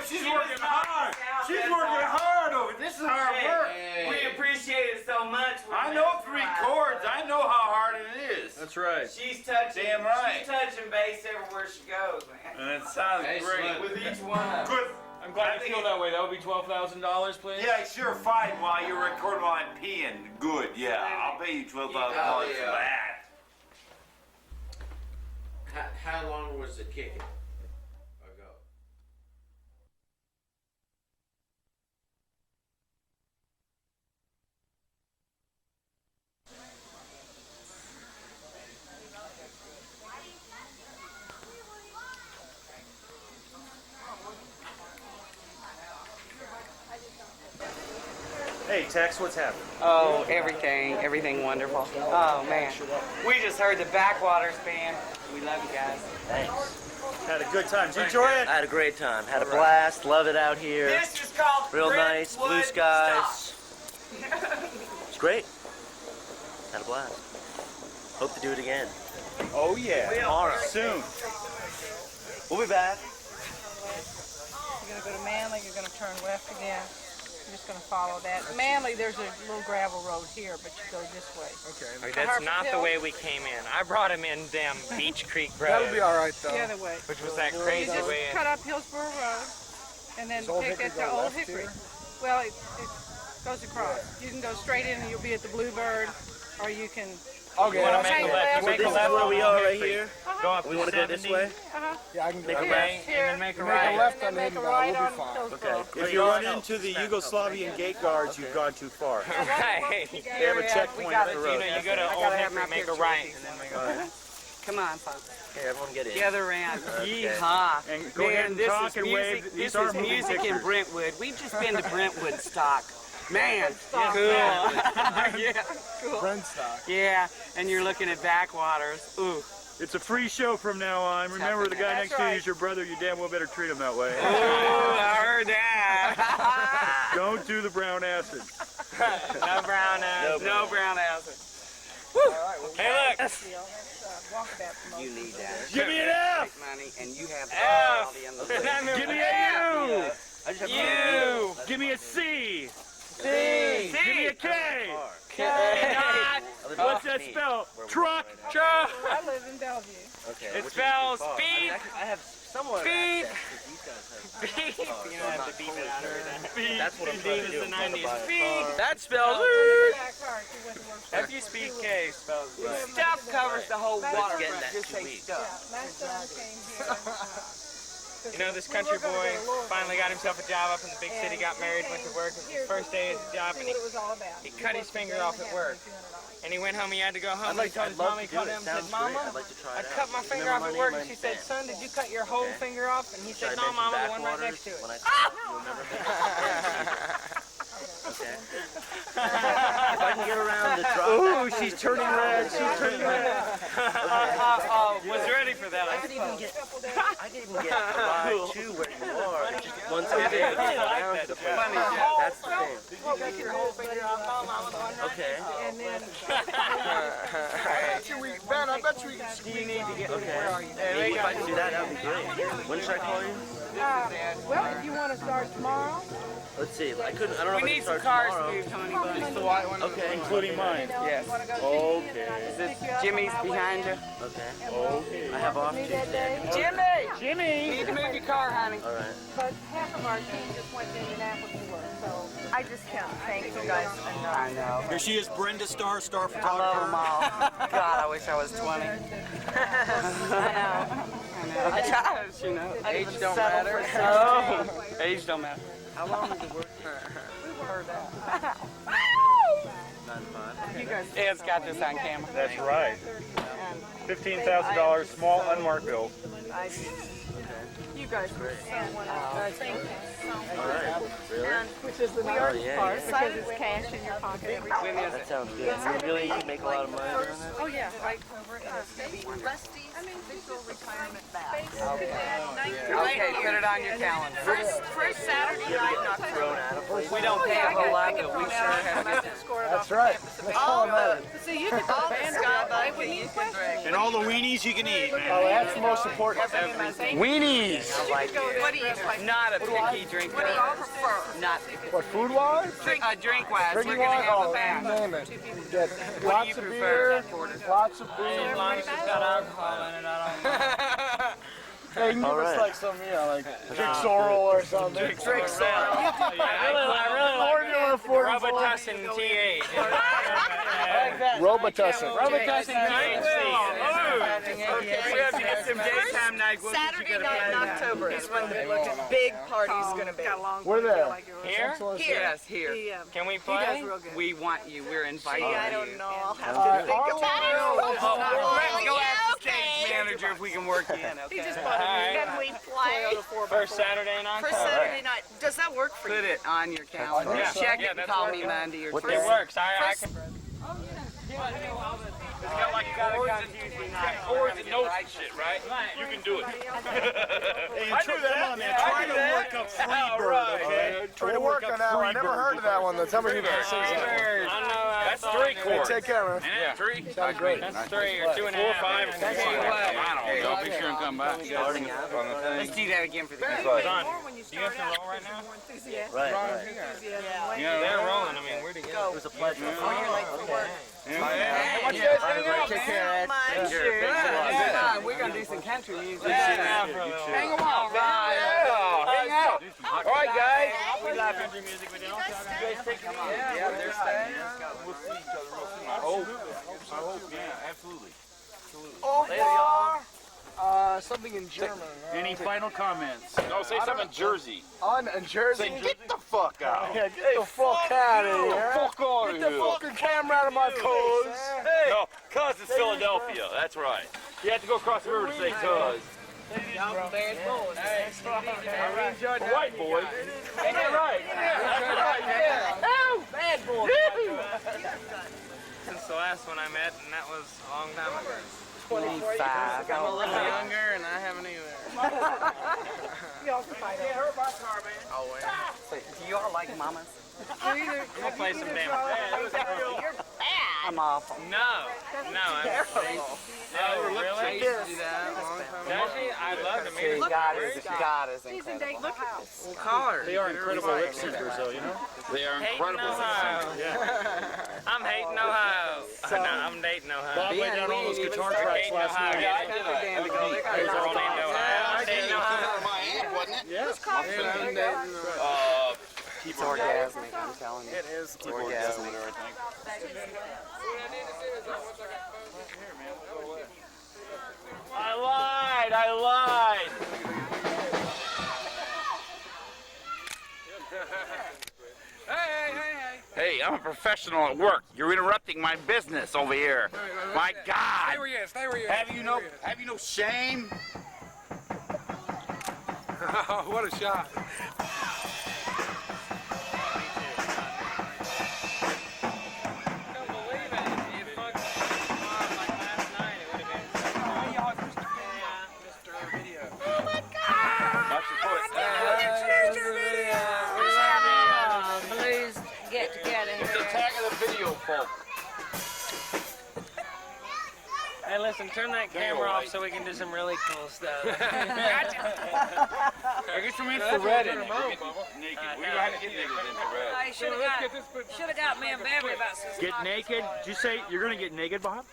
She's working hard. She's working hard over. This is hard work. We appreciate it so much. I know 3 chords. I know how hard it is. That's right. She's touching. Damn right. She's touching bass everywhere she goes, man. And it sounds great. With each one of them. Good. I'm glad you feel that way. That would be $12,000, please. Yeah, sure, fine. While you're recording while I'm peeing. Good, yeah. I'll pay you $12,000 for that. How long was the kicking ago? Hey, Tex, what's happening? Oh, everything wonderful. Oh, man. We just heard the Backwaters band. We love you guys. Thanks. Had a good time. Did you enjoy it? I had a great time. Had a blast. Love it out here. This is called Real nice. Blue Brentwood skies. It's great. Had a blast. Hope to do it again. Oh, yeah. Tomorrow. Soon. We'll be back. You're going to go to Manly, you're going to turn left again. You're just going to follow that. Manly, there's a little gravel road here, but you go this way. Okay, that's not the way we came in. I brought him in damn Beach Creek Road. That'll be all right, though. The other way. Which was that crazy You just way in. cut up Hillsborough Road, and then Does Old take Hickory it to go Old left Hickory. here? Well, it goes across. You can go straight in and you'll be at the Bluebird, or you can... Okay, You want to that's make a cool. left? So Make this a is left where on we Old are right Hickory. here. Go up We want to go this 70, way. Yeah, I can do Make a that. Okay, Here. and then make a Make a right. left And on then make a Hidden right Valley. on We'll be fine. Hillsborough. If you run into the Yugoslavian gate guards, you've gone too far. Right. They have a checkpoint at the You road. know, you go to Old Hickory, make a right, and then make a right. Come on, folks. Here, everyone get in. The other end. Okay. Yeehaw. And go ahead and this talk is and music. wave. This These are is moving music in pictures. Brentwood. We've just been to Brentwood stock. Man, cool. Yeah, cool. Brentstock. Yeah, and you're looking at Backwaters. Ooh. It's a free show from now on. Remember, the guy That's next to you right. is your brother. You damn well better treat him that way. Ooh, I heard that. Don't do the brown acid. No brown ass. No brown acid. Hey, look. You need that. Give me an F. Take money, and you have the F. quality and the And I'm Give me a U. I just have You. Give me a C. C. Give me a K. K. What's that spell? Truck. I live in Bellevue. Okay. It which is spells far. beep. I have somewhat Beep. access, 'cause these guys have. Beep. You don't have to beep it out every time. Beep. That's what I'm trying to do. Beep is the I'm trying to 90s. buy a Beep. car. That spells If FUSPK spells Right. Stuff covers the whole But it's waterfront. getting that Just 2 say weeks. stuff. Last time we came here. You know, this country boy finally got himself a job up in the big city, got married, went to work. It was his first day at the job, and he cut his finger off at work. And he went home, he had to go home. I'd He told his mom, he called him and said, Mama, I'd like to try I it cut out. my finger Remember off at my work. name? And she said, Ben. son, did you cut your whole Okay. finger off? And he Should I said, no, mention Mama, the one right backwaters next to it. when I you'll remember me? Okay. If I can get around the drop. Ooh, she's turning red. She's turning red. Was ready for that. I could even get a ride to where you are. Just once a day. Around to the place. That's the thing. Did you cut your whole finger off? No, Mama, the one right Okay. And then Ben, I bet you we can Do you need to get, Okay. where are you? Maybe if I can do that, that would be great. When should I call you? well, if you want to start tomorrow, Let's see. I don't know if I We can need some start cars tomorrow. moved, Tony. Just the white one. Okay. Including mine. Yes. Okay. Is this Jimmy's behind you? Okay. Okay. I have off me that Tuesday. day. Jimmy! Jimmy. Need to move your car, honey. All right. But half of our team just went to Indianapolis to work, so I just can't thank you guys enough. I know. Here she is, Brenda Starr, star I love photographer. them all. God, I wish I was 20. I know. I does, you know. I'd Age even don't settle matter. for Oh, age don't matter. How long is the work? Heard that. 9 to 5. You guys, Ed's got this on camera. That's right. $15,000 small unmarked bill. You guys were thank you so much. All right. Really? And which is the we are Oh, yeah, part yeah. because it's cash in your pocket every day. When is That it? sounds good. You really make a lot of money doing that? oh yeah, right over at Rusty's official retirement bath. Okay, put it on your calendar. First Saturday night in October. Thrown out of places. We don't pay a whole lot, but we sure have. That's right. All the, so you could all the skydive when you could drink. And all the weenies you can eat, man. Oh, that's the most important. Weenies! What do you like? Not a picky drinker. What do you prefer? Not picky. What, food-wise? Drink-wise, we're Drinking gonna wise? have Oh, a bath. name it. Get What do lots you of prefer? beer, lots of booze. As long as it's got alcohol in it, I don't Hey, you can give All us right. like some, you know, like Drink Sorrel or something. Drink Sorrel. I really like Formula 44. Robitussin T8. Robitussin. Robitussin T8. We have to get some daytime night. We'll get you Saturday good night in place. October is when the big party's gonna be. We're there. Here? Yes, here. Can we play? We want you. We're inviting you. I don't know. I'll have Uh, to think about it. Let's go ask the stage manager if we can work you in, okay? Can we play First Saturday in for October. Saturday night? Does that work for Put you? it on your calendar. Yeah. Check Yeah, it and that's call me working. Monday or What Tuesday. It works. I First- can. It's got like chords and notes and shit, right? You can do it. Hey, I knew that. Come on, man. Try to work up Freebird, okay? Try to We'll work work on up that one. I never heard of Freebird. that one though. Tell me who that sings that one. I know. That's 3 chords. Take care, man. Yeah, 3. Sounds great. That's 3 or 2 and a 4, half. 5, 6. That's I what? don't know. Be sure and come back. Starting out. Let's do that again for the guys. Son, do you have to roll right now? Right, right. Yeah, they're rolling. I mean, where to go? It was a pleasure. Take care, Ed. Sure. Thanks a lot. Yeah, we're gonna do some country music. Yeah, for a little Hang while. on, hang out. All right, guys. We love country music. We don't. Yeah, they're staying. We'll see each other real soon. I hope. I hope. Yeah, absolutely. Something in German. Any final comments? No, say something in Jersey. On Jersey. Say, get the fuck out. Yeah, get the fuck out of here. Get the fuck out of Get the here. fucking camera out of my cuz. Hey. No, cuz it's Philadelphia. That's right. You have to go across the river to say cuz. White boy. Ain't that right? Bad boy. Since the last one I met, and that was a long time ago. 25. I'm a little younger, and I haven't either. You also fight over. Oh, wait. Do you all like mamas? I'm gonna play some damn You're bad. I'm awful. No, I'm. Oh, really? I used to do that a long time ago. Does she? I'd love to meet her. God is She's in incredible. Dayton, house. We'll call her. They are incredible lip syncers, though, you know? They are Dayton, incredible. Ohio. Yeah. I I'm hating Ohio. No, I'm dating Ohio. Bob laid down all those guitar tracks last night. Those are all named Ohio. I'm dating Ohio. Yes. It's orgasmic, I'm telling you. It is. It's orgasmic. I lied. Hey, I'm a professional at work. You're interrupting my business over here. My God. Stay where you at. Stay where you at. Have you no shame? What a shot. Hey, listen, turn that camera off so we can do some really cool stuff. Get some infrared in it. Naked. We got to get naked with infrared. I should have got me and Beverly about 6 Get naked? Did you say you're going to get naked, Bob?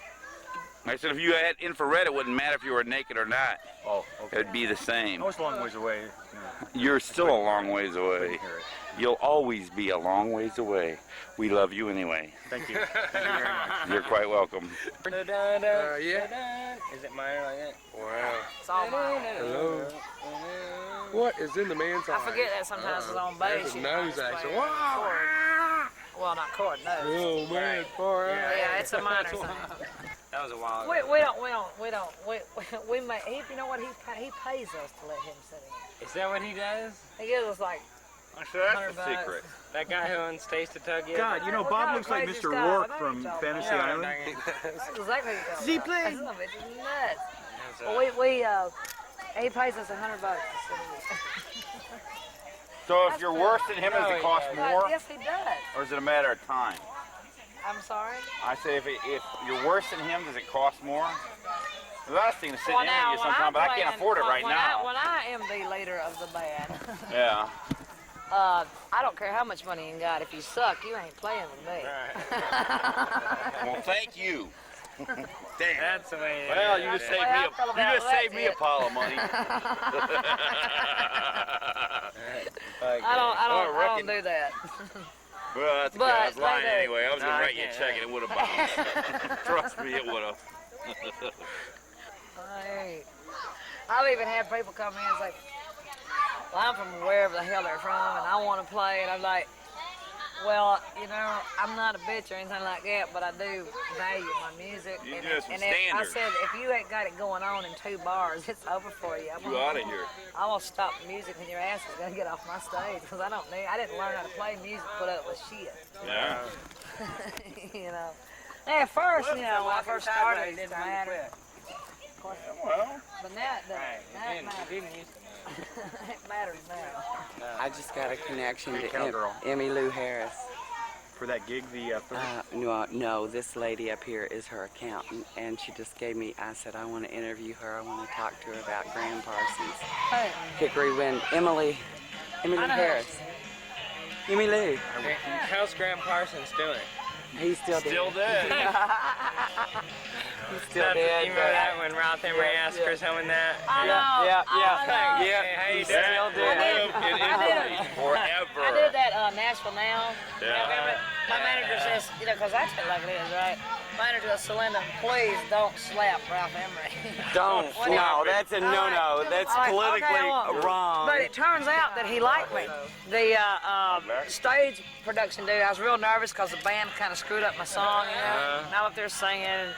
I said if you had infrared, it wouldn't matter if you were naked or not. Oh, okay. It would be the same. I was a long ways away. You're still a long ways away. You'll always be a long ways away. We love you anyway. Thank you. Thank you very much. You're quite welcome. Yeah. Is it minor like that? Wow. It's all mine. Hello. What is in the man's eye? I forget that sometimes it's on bass. There's a nose action. Wow. Well, not chord, no. Oh man, far out. Yeah, it's a minor thing. That was a while ago. We make, you know what, he pays us to let him sit in. Is that what he does? He gives us like That's the $100. secret. That guy who owns Taste of Tug. God, you know, Bob looks like Mr. Rourke from Fantasy Island. That's exactly what Does he play? It's nuts. Well, he pays us $100 to sit in. So if you're worse than him, does it cost more? Yes, he does. Or is it a matter of time? I'm sorry? I say if you're worse than him, does it cost more? The last thing to sit in you sometime, but I can't afford it right now. When I am the leader of the band, Yeah. I don't care how much money you got. If you suck, you ain't playing with me. Well, thank you. Damn. That's the way. Well, you just saved me a pile of money. I don't do that. Well, that's okay. I was lying anyway. I was going to write you a check and it would have bounced. Trust me, it would have. I've even had people come in and say, well, I'm from wherever the hell they're from and I want to play. And I'm like, well, you know, I'm not a bitch or anything like that, but I do value my music. You and do have some I standards. said, if you ain't got it going on in 2 bars, it's over for you. You out of here. I will stop the music and your ass is gonna get off my stage because I didn't learn how to play music, put up with shit. Yeah. You know. At first, you know, when I first started, it didn't matter. Well. But now it matters. It matters now. I just got a connection Hey, to cowgirl. Emmy Lou Harris. For that gig, the No, this lady up here is her accountant, and she just gave me, I said, I want to interview her. I want to talk to her about Graham Parsons. Hey. Hickory Wind, Emmy Lou Harris. Emmy Lou. How's Graham Parsons doing? He's still dead. Still dead. He's still dead. You remember that when Ralph Emery asked for someone that? I know. Yeah. Hey, how you doing? Forever. I did that Nashville now. Yeah. My manager says, you know, because I tell it like it is, right? Manager says, Celinda, please don't slap Ralph Emery. Don't. No, that's a no-no. That's politically wrong. But it turns out that he liked me. The stage production dude, I was real nervous because the band kind of screwed up my song, you know? And I'm up there singing.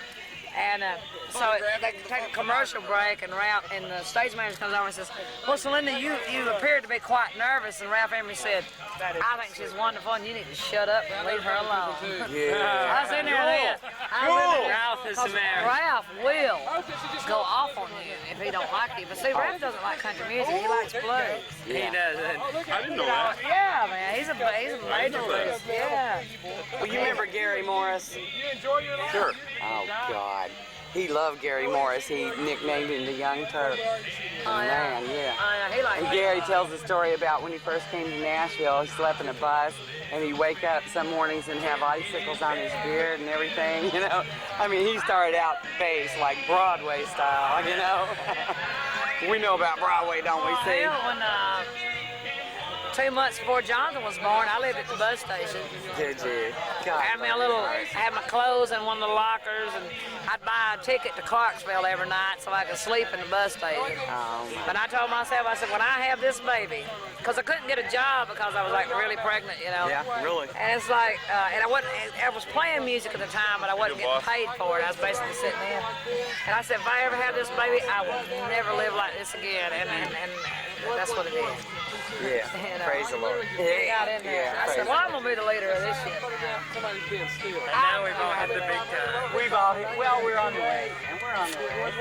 And so they take a commercial break, and Ralph and the stage manager comes over and says, "Well, Celinda, you appeared to be quite nervous." And Ralph Emery said, "I think she's wonderful, and you need to shut up and leave her alone." I was in there then. Ralph is the man. Ralph will go off on you if he don't like you. But see, Ralph doesn't like country music. He likes blues. He doesn't. I didn't know that. Yeah, man, he's a major blues. Yeah. Well, you remember Gary Morris? Sure. Oh, God. He loved Gary Morris. He nicknamed him the Young Turk. Man, yeah. He liked And me. Gary tells the story about when he first came to Nashville, he slept in a bus, and he'd wake up some mornings and have icicles on his beard and everything, you know. I mean, he started out bass, like Broadway style, you know. We know about Broadway, don't we, see? Hell, when 2 months before Jonathan was born, I lived at the bus station. Did you? God. Had my clothes in one of the lockers, and I'd buy a ticket to Clarksville every night so I could sleep in the bus station. But I told myself, I said, when I have this baby, because I couldn't get a job because I was like really pregnant, you know. Yeah, really. And it's like, and I was playing music at the time, but I wasn't getting paid for it. I was basically sitting in. And I said, if I ever have this baby, I will never live like this again. And that's what it is. Yeah, You know, praise the Lord. It got in there. I said, well, I'm going to be the leader of this shit. Somebody's being still. And now we've all had the big time. We've all hit, well, we're on the way. And we're on the way.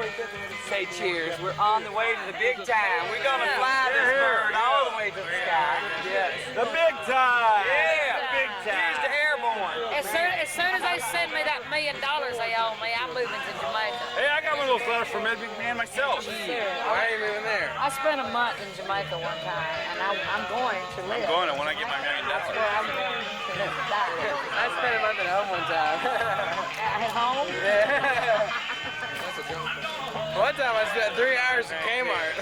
Say cheers. We're on the way to the big time. We're going to fly this bird all the way to the sky. Yes. The big time. Yeah, big time. Here's the airborne. As soon as they send me that $1 million they owe me, I'm moving to Jamaica. Hey, I got one of those letters from Ed McMahon myself. Why are you moving there? I spent a month in Jamaica one time, and I'm going to live. I'm going, and when I get my $1 million. That's where I'm going to live. I spent a month at home one time. At home? Yeah. One time I spent 3 hours at Kmart.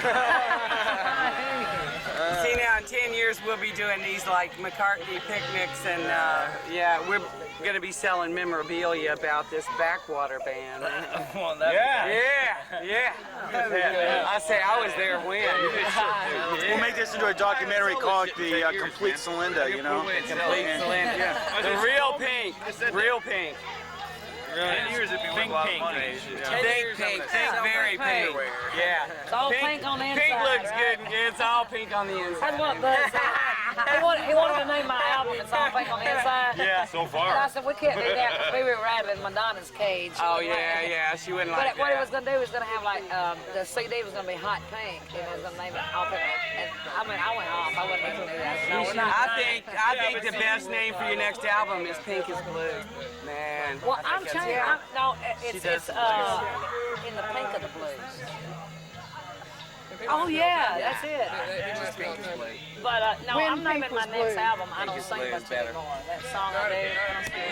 See, now in 10 years we'll be doing these like McCartney picnics, and yeah, we're going to be selling memorabilia about this backwater band. Yeah. I say I was there when. We'll make this into a documentary called the Complete Celinda, you know? Complete Celinda. Yeah. The real Pink. Real Pink. 10 years it'd be worth a lot of money. Think pink, think very pink. Yeah. It's all pink on the inside. Pink looks right? good. It's all pink on the inside. That's what Buzz said. He wanted to name my album It's All Pink on the Inside. Yeah, so far. And I said, we can't do that because we were rattling Madonna's cage. Oh, yeah, she wouldn't like But what he that. was going to do was going to have like, the CD was going to be Hot Pink. And he was going to name it All Pink. And I mean, I went off. I wasn't even do that. No, we're not. I think the best name for your next album is Pink is Blue. Man. Well, I'm changing. No, it's in the pink of the blues. Oh yeah, that's it. But no, I'm naming my next album. I don't sing much anymore. That song I do.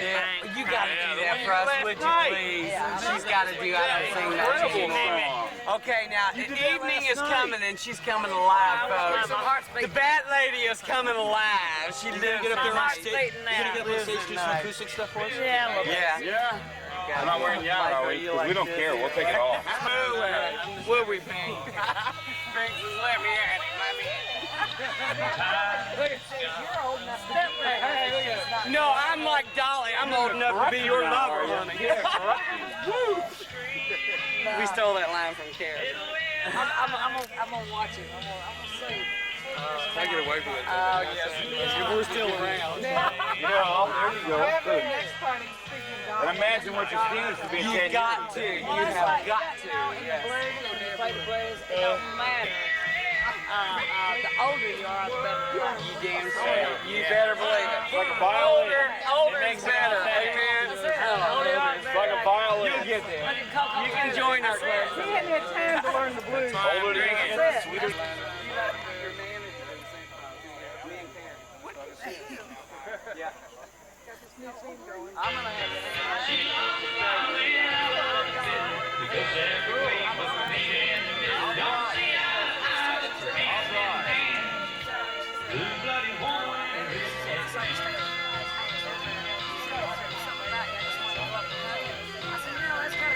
Yeah, you gotta do that for us, would you please? She's gotta do I don't sing much anymore. Okay, now the evening is coming and she's coming alive, folks. The Bat Lady is coming alive. She lives Get up there on heart's stage. beating You gonna get up on now. stage do some acoustic stuff for us? Yeah, a little bit. Yeah. I'm not wearing you out, are we? 'Cause we don't care. We'll take it off. Will we, Pink? Pink says, let me at it, let me at it. No, I'm like Dolly. I'm old enough to be your lover, honey. We stole that line from Carrie. I'm gonna watch it. I'm gonna see. I get away from it. Oh, yes. We're still around. Yeah, there you go. Good. And imagine what your feelings would be in 10 years. You've got to. You have got to. Yes. You play the blues. It don't matter. The older you are, the better you are. You damn straight. You better believe it. It's like a violin. Older is better. Amen. It's like a violin. You'll get there. You can join our class. Give me a chance to learn the blues. Older than you get, sweeter. Yeah. I'm gonna have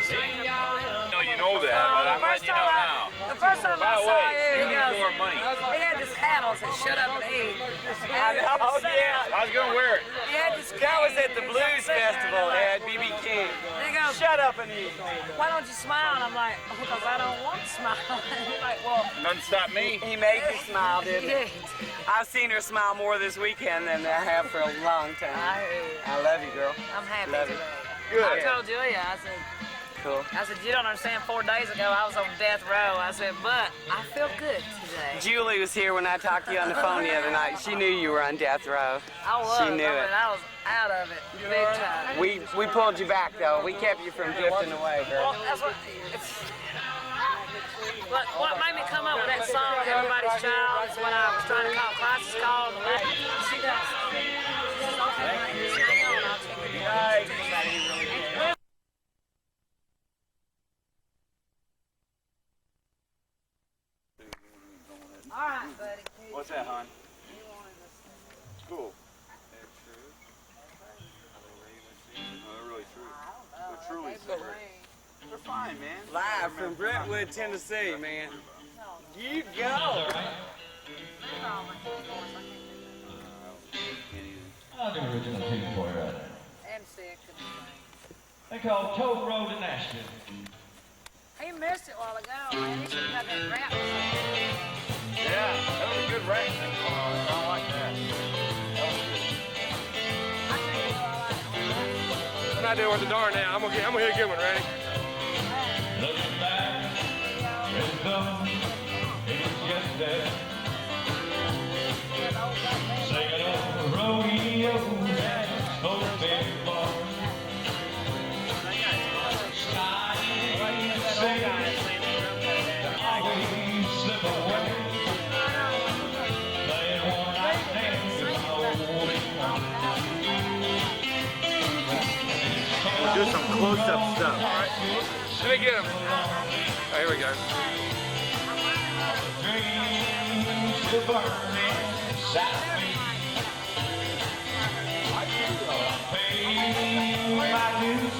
No, you know that, but I'm letting you know now. The first time By I the saw way, you, you need more money. he had this hat on, said, shut up and eat. Oh, yeah. I was going to wear it. He had this That was at the Blues Festival at B.B. King. He goes, Shut up and eat. why don't you smile? And I'm like, because I don't want to smile. He's like, well, Nothing stop me. He made me smile, didn't he? yeah. I've seen her smile more this weekend than I have for a long time. I love you, girl. I'm happy Love you. today. Good. I told Julia, I said, cool. I said, you don't understand, 4 days ago I was on death row. I said, but I feel good today. Julie was here when I talked to you on the phone the other night. She knew you were on death row. I was. She knew it. I was out of it big time. We pulled you back, though. We kept you from drifting away, girl. Well, that's what made me come up with that song, Everybody's Child, is when I was trying to call classes call. She does. All right, buddy. What's that, hon? It's cool. They're really true. They're truly so great. They're fine, man. Live from Brentwood, Tennessee, man. You go. I'll do original tune for you right now. And sick. They call Toll Road to Nashville. He missed it a while ago, man. He should have had that rap. Yeah, that was a good rap. I like that. I'm not doing with the darn now. I'm gonna hit a good one, ready? Looking back, it's done. It was yesterday. Singing on the rodeo, smoke big bars. Starting to sing, always slip away. Playing one night stand with my old We'll do some close-up stuff. All right. Let me get him. Oh, here we go. dreams to burn inside me. I'll pay my dues,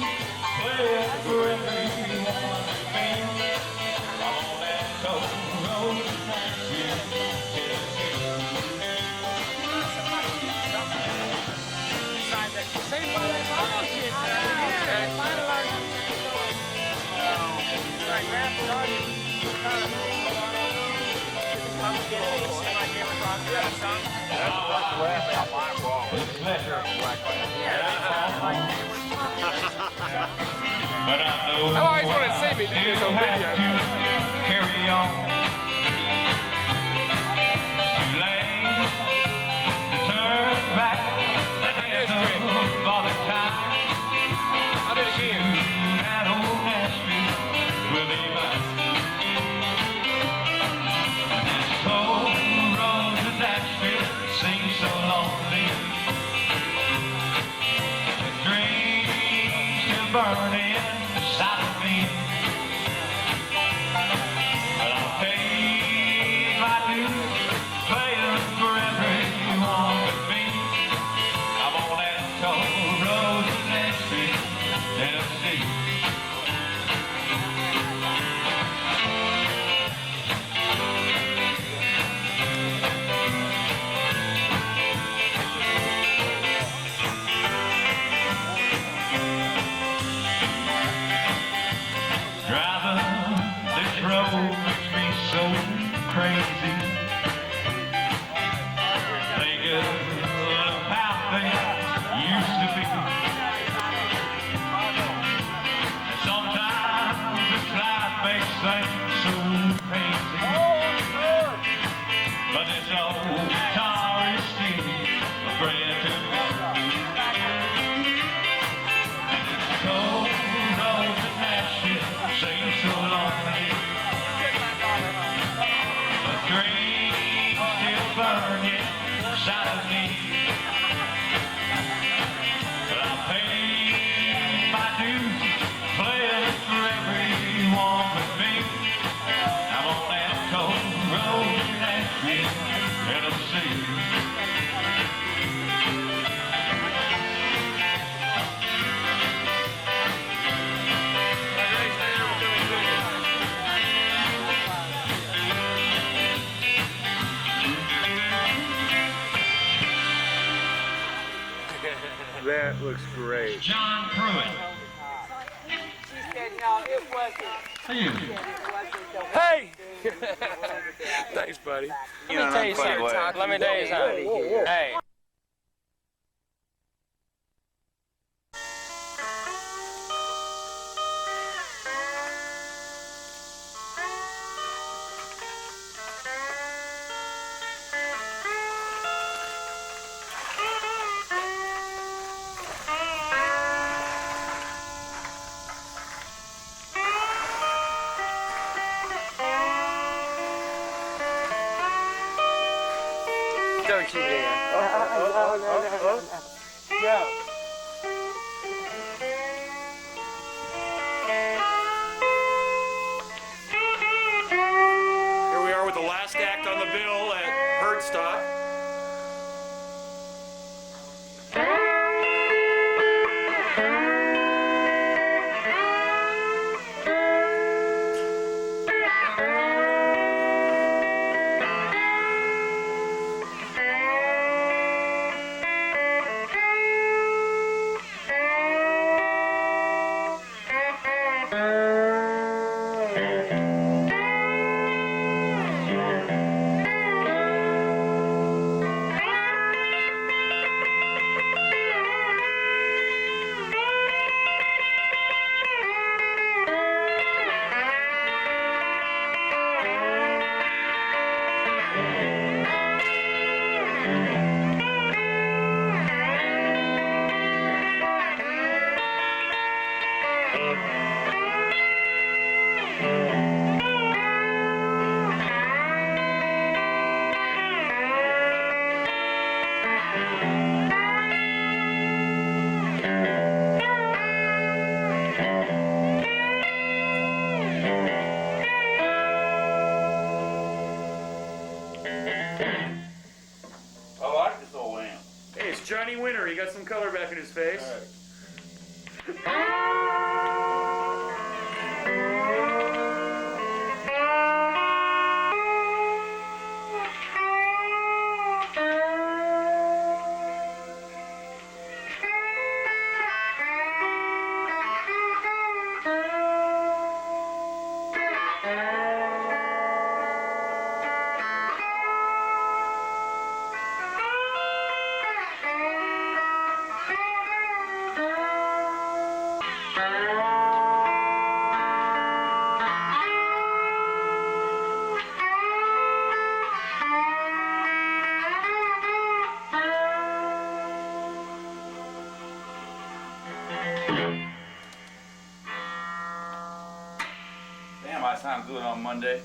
play for everyone to me. On that cold road to Nashville, but I know I always wanted to see me do this on video. Carry on. Too late to turn back. For the time. I did it again. That old Nashville will be mine. This cold road to Nashville seems so lonely. The dreams still burning inside of me. But I'll pay my dues, playing for everyone but me. I'm on that cold road to Nashville, Tennessee. Driving this road makes me so crazy. Thinking of how things used to be. And sometimes this life makes things so crazy. But this old car is still a friend to me. Cold road to Nashville seems so lonely. The dreams still burning inside of me. But I'll pay my dues, playing for everyone but me. I'm on that cold road to Nashville, Tennessee. That looks great. John Pruitt. She said, no, it wasn't. Hey! Thanks, buddy. Let me tell you something. Let me tell you something. Hey. Don't you dare. No. Here we are with the last act on the bill at HEARDSTOCK. I like this old lamp. Hey, it's Johnny Winter. He got some color back in his face. Damn, I sound good on Monday.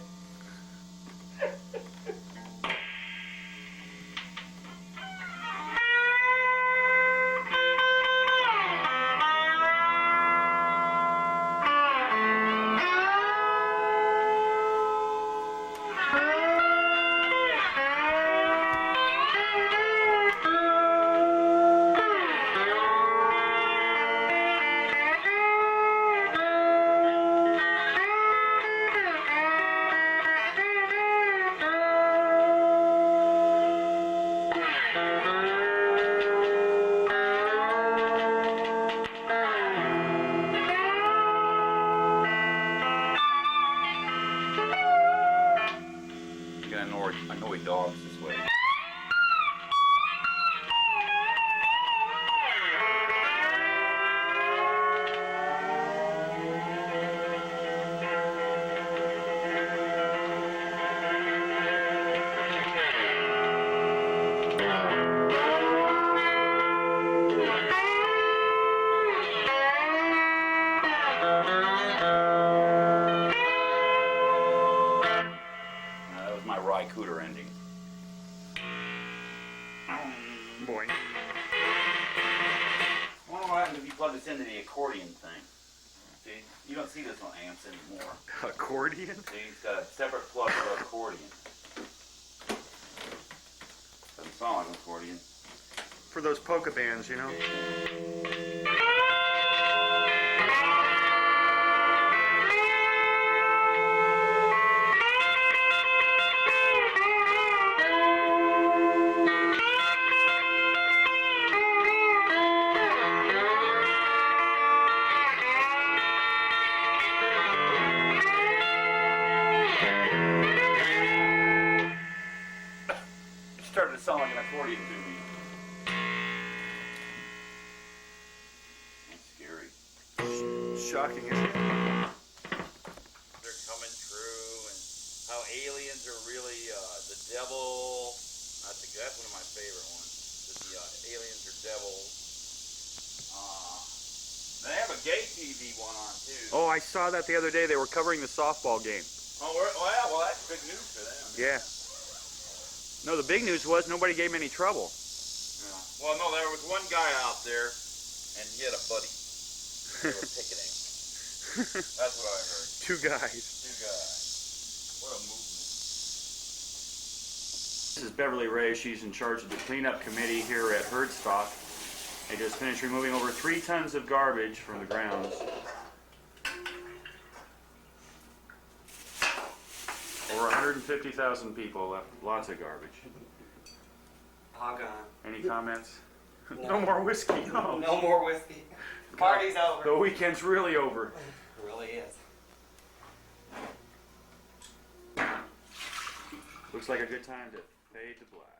Annoy dogs this way. That was my Rycooter ending. Boy. I wonder what happens if you plug this into the accordion thing. See, you don't see this on amps anymore. Accordion? See, it's got a separate plug for accordion. Doesn't sound like an accordion. For those polka bands, you know? Started to sound like an accordion to me. That's scary. Shocking, isn't it? They're coming true, and how aliens are really the devil. That's one of my favorite ones. The aliens are devils. They have a gay TV one on too. Oh, I saw that the other day. They were covering the softball game. Oh, well, that's big news for them. Yeah. No, the big news was nobody gave him any trouble. Yeah. Well, no, there was one guy out there, and he had a buddy. They were picketing. That's what I heard. Two guys. Two guys. What a movement. This is Beverly Ray. She's in charge of the cleanup committee here at HEARDSTOCK. They just finished removing over 3 tons of garbage from the grounds. Over 150,000 people left lots of garbage. All gone. Any comments? No more whiskey. No. No more whiskey. Party's over. The weekend's really over. It really is. Looks like a good time to fade to black.